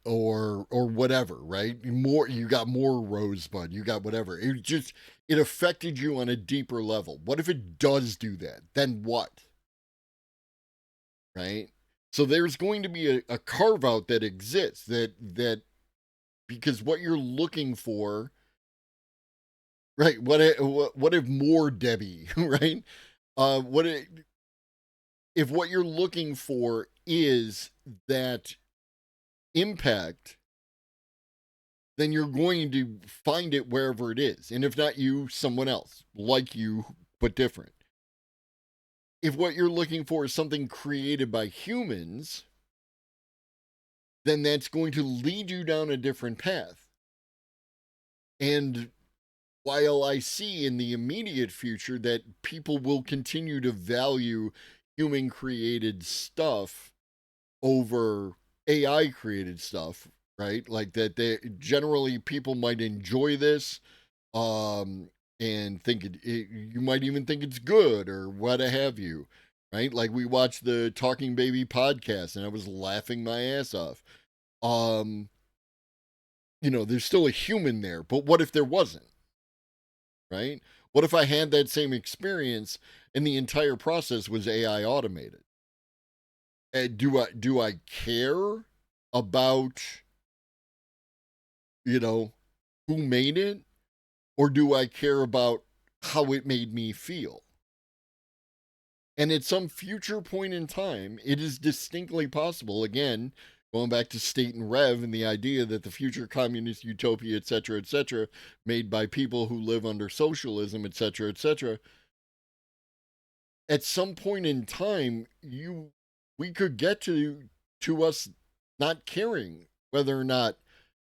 or whatever, right? More, you got more Rosebud, you got whatever. It affected you on a deeper level. What if it does do that? Then what? Right? So there's going to be a carve out that exists that because what you're looking for, right? What if more Debbie, right? If what you're looking for is that impact, then you're going to find it wherever it is. And if not you, someone else like you, but different. If what you're looking for is something created by humans, then that's going to lead you down a different path. And while I see in the immediate future that people will continue to value human created stuff over AI created stuff, right? Like that they generally people might enjoy this and think you might even think it's good or what have you, right? Like we watched the Talking Baby podcast and I was laughing my ass off. Um there's still a human there, but what if there wasn't, right? What if I had that same experience and the entire process was AI automated? Do I care about, you know, who made it, or do I care about how it made me feel? And at some future point in time, it is distinctly possible, again, going back to State and Rev and the idea that the future communist utopia, et cetera, made by people who live under socialism, et cetera, at some point in time, we could get to us not caring whether or not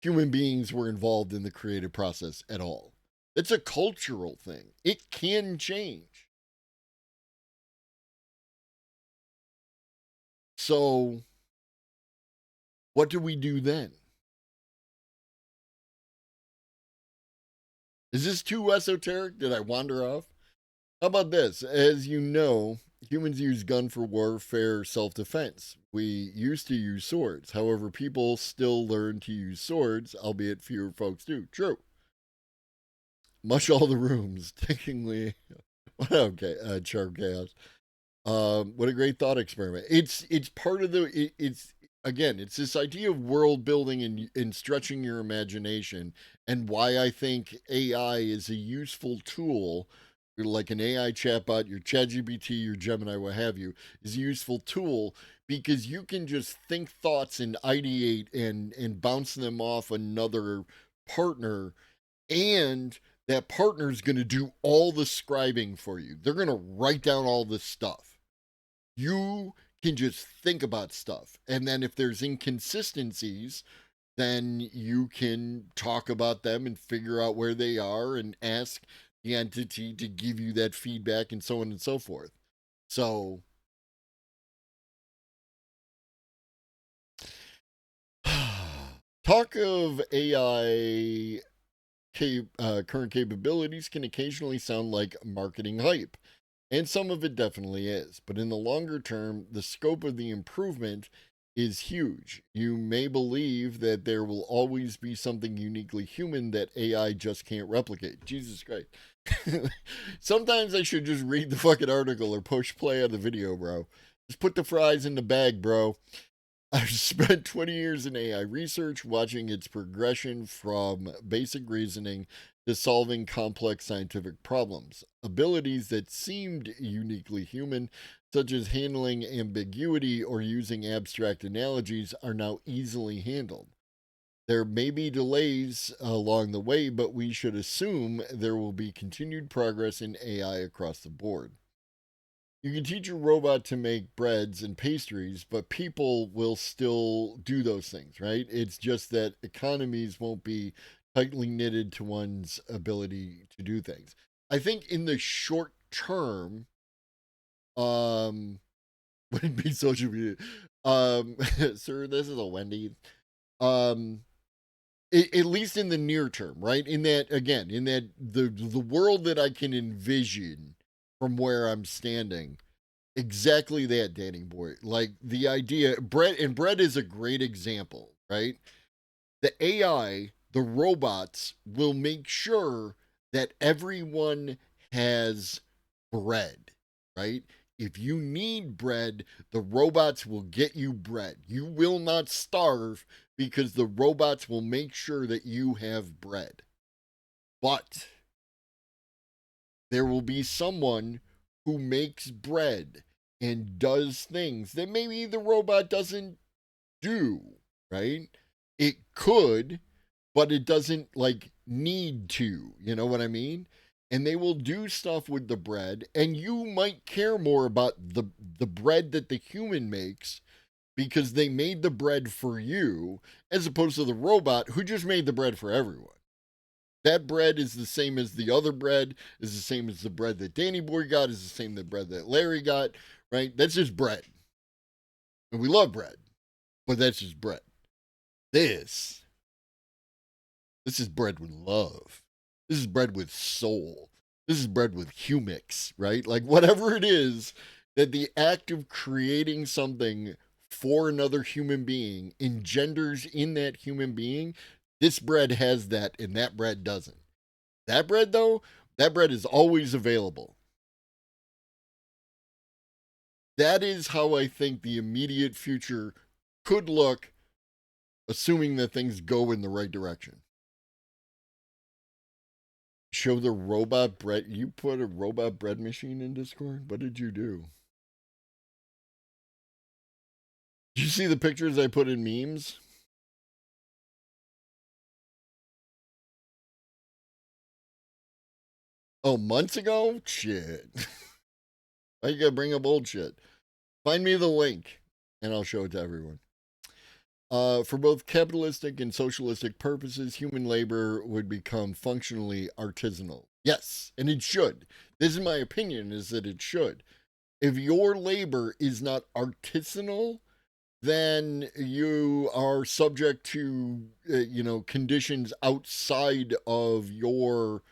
human beings were involved in the creative process at all. It's a cultural thing. It can change. So, what do we do then? Is this too esoteric? Did I wander off? How about this? As you know, humans use gun for warfare, self-defense. We used to use swords. However, people still learn to use swords, albeit fewer folks do. True. Mush all the rooms. Technically, okay. Charm chaos. What a great thought experiment. It's part of it's again, it's this idea of world building and stretching your imagination, and why I think AI is a useful tool, like an AI chatbot, your ChatGPT, your Gemini, what have you, is a useful tool because you can just think thoughts and ideate and bounce them off another partner, and that partner is going to do all the scribing for you. They're going to write down all this stuff. You can just think about stuff. And then if there's inconsistencies, then you can talk about them and figure out where they are and ask the entity to give you that feedback and so on and so forth. So, talk of AI current capabilities can occasionally sound like marketing hype. And some of it definitely is. But in the longer term, the scope of the improvement is huge. You may believe that there will always be something uniquely human that AI just can't replicate. Jesus Christ. Sometimes I should just read the fucking article or push play on the video, bro. Just put the fries in the bag, bro. I've spent 20 years in AI research, watching its progression from basic reasoning to solving complex scientific problems. Abilities that seemed uniquely human, such as handling ambiguity or using abstract analogies, are now easily handled. There may be delays along the way, but we should assume there will be continued progress in AI across the board. You can teach a robot to make breads and pastries, but people will still do those things, right? It's just that economies won't be tightly knitted to one's ability to do things. I think in the short term, wouldn't be social media. Sir, this is a Wendy. At least in the near term, right? In that, again, in that the world that I can envision from where I'm standing, exactly that, Danny boy. Like the idea, bread is a great example, right? The AI, the robots will make sure that everyone has bread, right? If you need bread, the robots will get you bread. You will not starve because the robots will make sure that you have bread. But there will be someone who makes bread and does things that maybe the robot doesn't do, right? It could, but it doesn't like need to, you know what I mean? And they will do stuff with the bread, and you might care more about the bread that the human makes because they made the bread for you, as opposed to the robot who just made the bread for everyone. That bread is the same as the other bread, is the same as the bread that Danny Boy got, is the same the bread that Larry got, right? That's just bread. And we love bread, but that's just bread. This is bread with love. This is bread with soul. This is bread with humix, right? Like whatever it is that the act of creating something for another human being engenders in that human being, this bread has that and that bread doesn't. That bread, though, that bread is always available. That is how I think the immediate future could look, assuming that things go in the right direction. Show the robot bread. You put a robot bread machine in Discord? What did you do? Did you see the pictures I put in memes? Oh, months ago? Shit. Why you gotta bring up old shit? Find me the link, and I'll show it to everyone. For both capitalistic and socialistic purposes, human labor would become functionally artisanal. Yes, and it should. This is my opinion, is that it should. If your labor is not artisanal, then you are subject to, conditions outside of your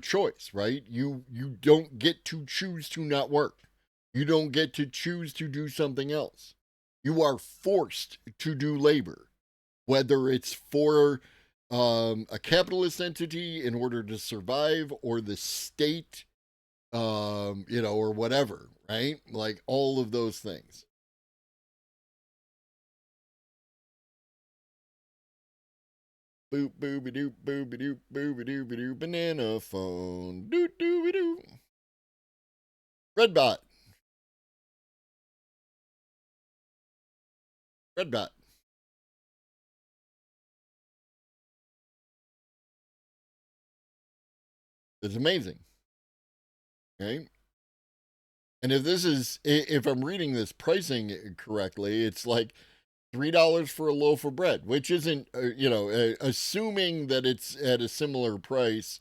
choice, right? You don't get to choose to not work. You don't get to choose to do something else. You are forced to do labor, whether it's for a capitalist entity in order to survive, or the state, or whatever, right? Like all of those things. Boop booby doo booby doo booby dooby doo banana phone doo dooby doo. Redbot. Redbot. It's amazing. Okay. And if I'm reading this pricing correctly, it's like $3 for a loaf of bread, which isn't, assuming that it's at a similar price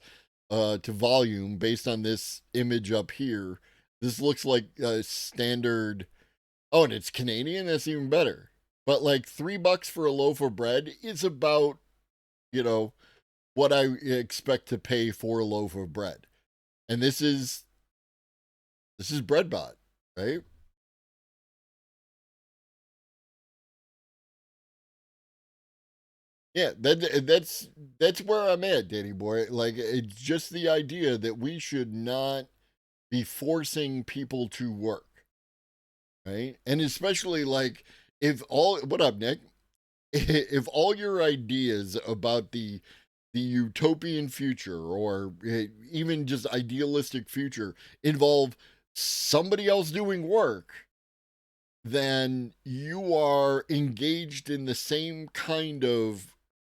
to volume based on this image up here. This looks like a standard. Oh, and it's Canadian. That's even better. But like $3 for a loaf of bread is about, what I expect to pay for a loaf of bread. And this is Breadbot, right? Yeah, that's where I'm at, Danny boy. Like, it's just the idea that we should not be forcing people to work, right? And especially like, what up, Nick? If all your ideas about the utopian future, or even just idealistic future, involve somebody else doing work, then you are engaged in the same kind of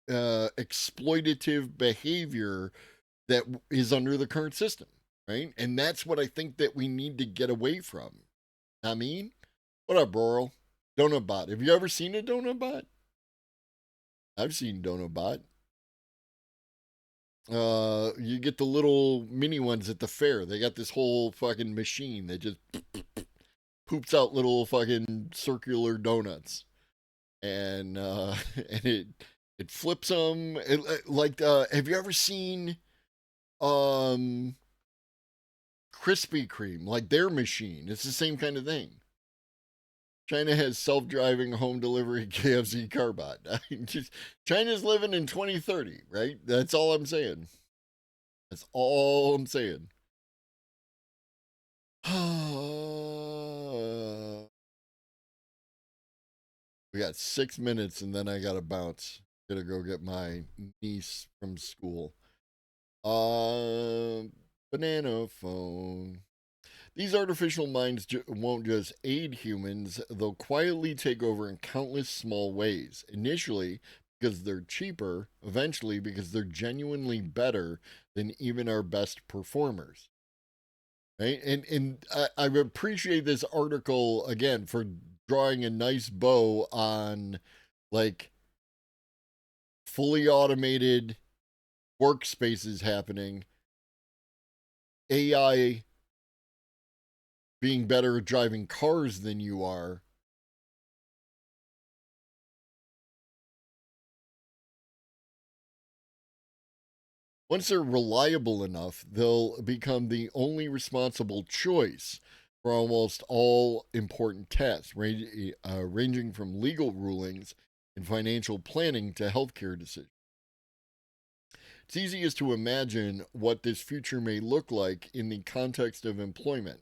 exploitative behavior that is under the current system, right? And that's what I think that we need to get away from. I mean, what up, Roral? Donut Bot. Have you ever seen a Donut Bot? I've seen Donut Bot. You get the little mini ones at the fair. They got this whole fucking machine that just poops out little fucking circular donuts, and and it flips them. Have you ever seen Krispy Kreme? Like their machine. It's the same kind of thing. China has self-driving home delivery KFC Carbot. Just China's living in 2030, right? That's all I'm saying. That's all I'm saying. We got 6 minutes and then I gotta bounce. Gotta go get my niece from school. Banana phone. These artificial minds won't just aid humans, they'll quietly take over in countless small ways. Initially, because they're cheaper, eventually, because they're genuinely better than even our best performers. Right? And I appreciate this article, again, for drawing a nice bow on, like, fully automated workspaces happening, AI being better at driving cars than you are. Once they're reliable enough, they'll become the only responsible choice for almost all important tasks, ranging from legal rulings and financial planning to healthcare decisions. It's easiest to imagine what this future may look like in the context of employment.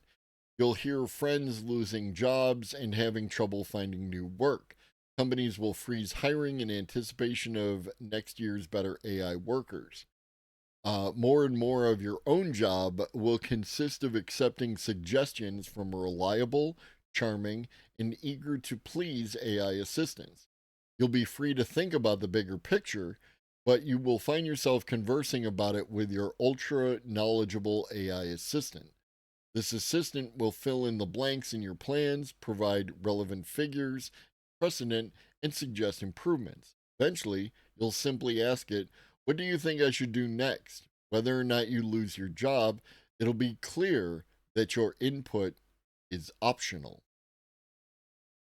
You'll hear friends losing jobs and having trouble finding new work. Companies will freeze hiring in anticipation of next year's better AI workers. More and more of your own job will consist of accepting suggestions from reliable, charming, and eager to please AI assistants. You'll be free to think about the bigger picture, but you will find yourself conversing about it with your ultra knowledgeable AI assistant. This assistant will fill in the blanks in your plans, provide relevant figures, precedent, and suggest improvements. Eventually, you'll simply ask it, "What do you think I should do next?" Whether or not you lose your job, it'll be clear that your input is optional.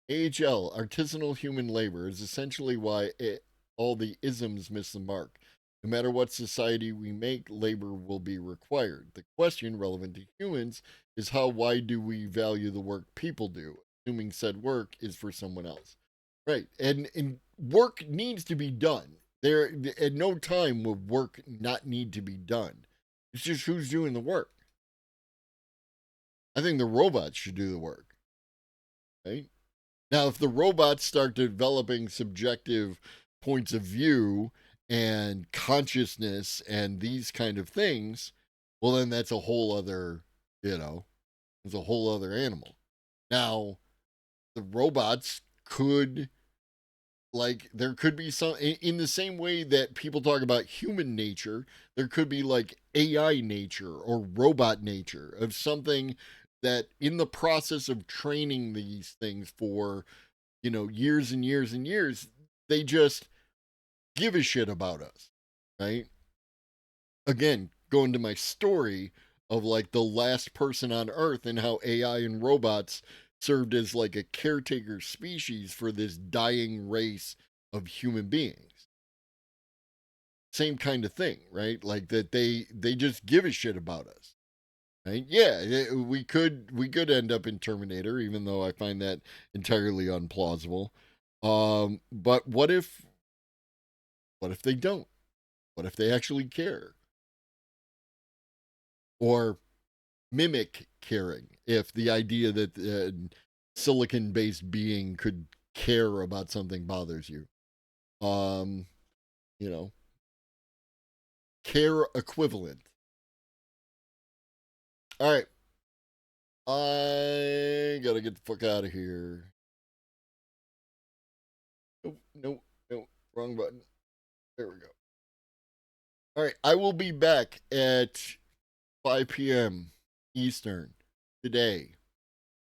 AHL, artisanal human labor, is essentially why all the isms miss the mark. No matter what society we make, labor will be required. The question relevant to humans is why do we value the work people do, assuming said work is for someone else? Right. And work needs to be done. There at no time will work not need to be done. It's just who's doing the work. I think the robots should do the work. Right? Now, if the robots start developing subjective points of view and consciousness and these kind of things, well, then that's a whole other, it's a whole other animal. Now, the robots could, like, there could be some, in the same way that people talk about human nature, there could be like AI nature or robot nature of something that in the process of training these things for, years and years and years, they just give a shit about us, right? Again, going to my story of like the last person on Earth and how AI and robots served as like a caretaker species for this dying race of human beings. Same kind of thing, right? Like that they just give a shit about us. Right? Yeah, we could end up in Terminator, even though I find that entirely unplausible. But what if they don't? What if they actually care? Or mimic caring? If the idea that a silicon-based being could care about something bothers you, care equivalent. All right. I gotta get the fuck out of here. Nope. Wrong button. There we go. All right. I will be back at 5 p.m. Eastern today.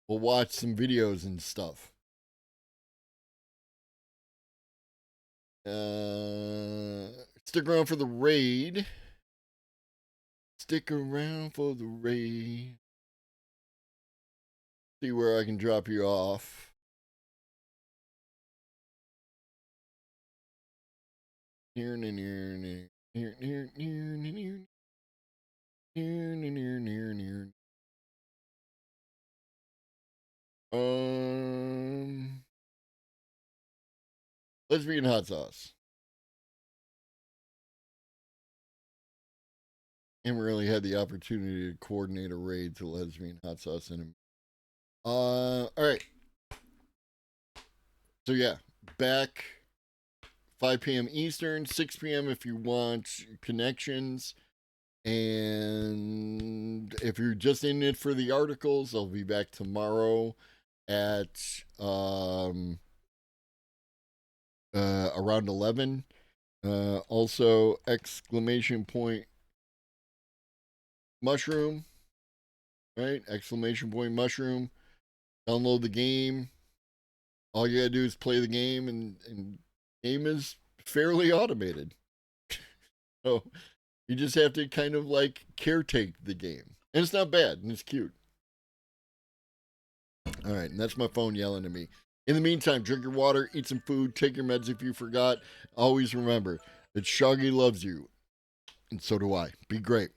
We'll watch some videos and stuff. Stick around for the raid. Stick around for the raid. See where I can drop you off. Near. Lesbian hot sauce. Haven't really had the opportunity to coordinate a raid to lesbian hot sauce in him. All right. So yeah, back 5 p.m. Eastern, 6 p.m. if you want connections. And if you're just in it for the articles, I'll be back tomorrow at around 11. Also, exclamation point mushroom, right? Exclamation point mushroom. Download the game. All you gotta do is play the game, and game is fairly automated. So you just have to kind of like caretake the game. And it's not bad, and it's cute. All right, and that's my phone yelling at me. In the meantime, drink your water, eat some food, take your meds if you forgot. Always remember that Shoggy loves you, and so do I. Be great.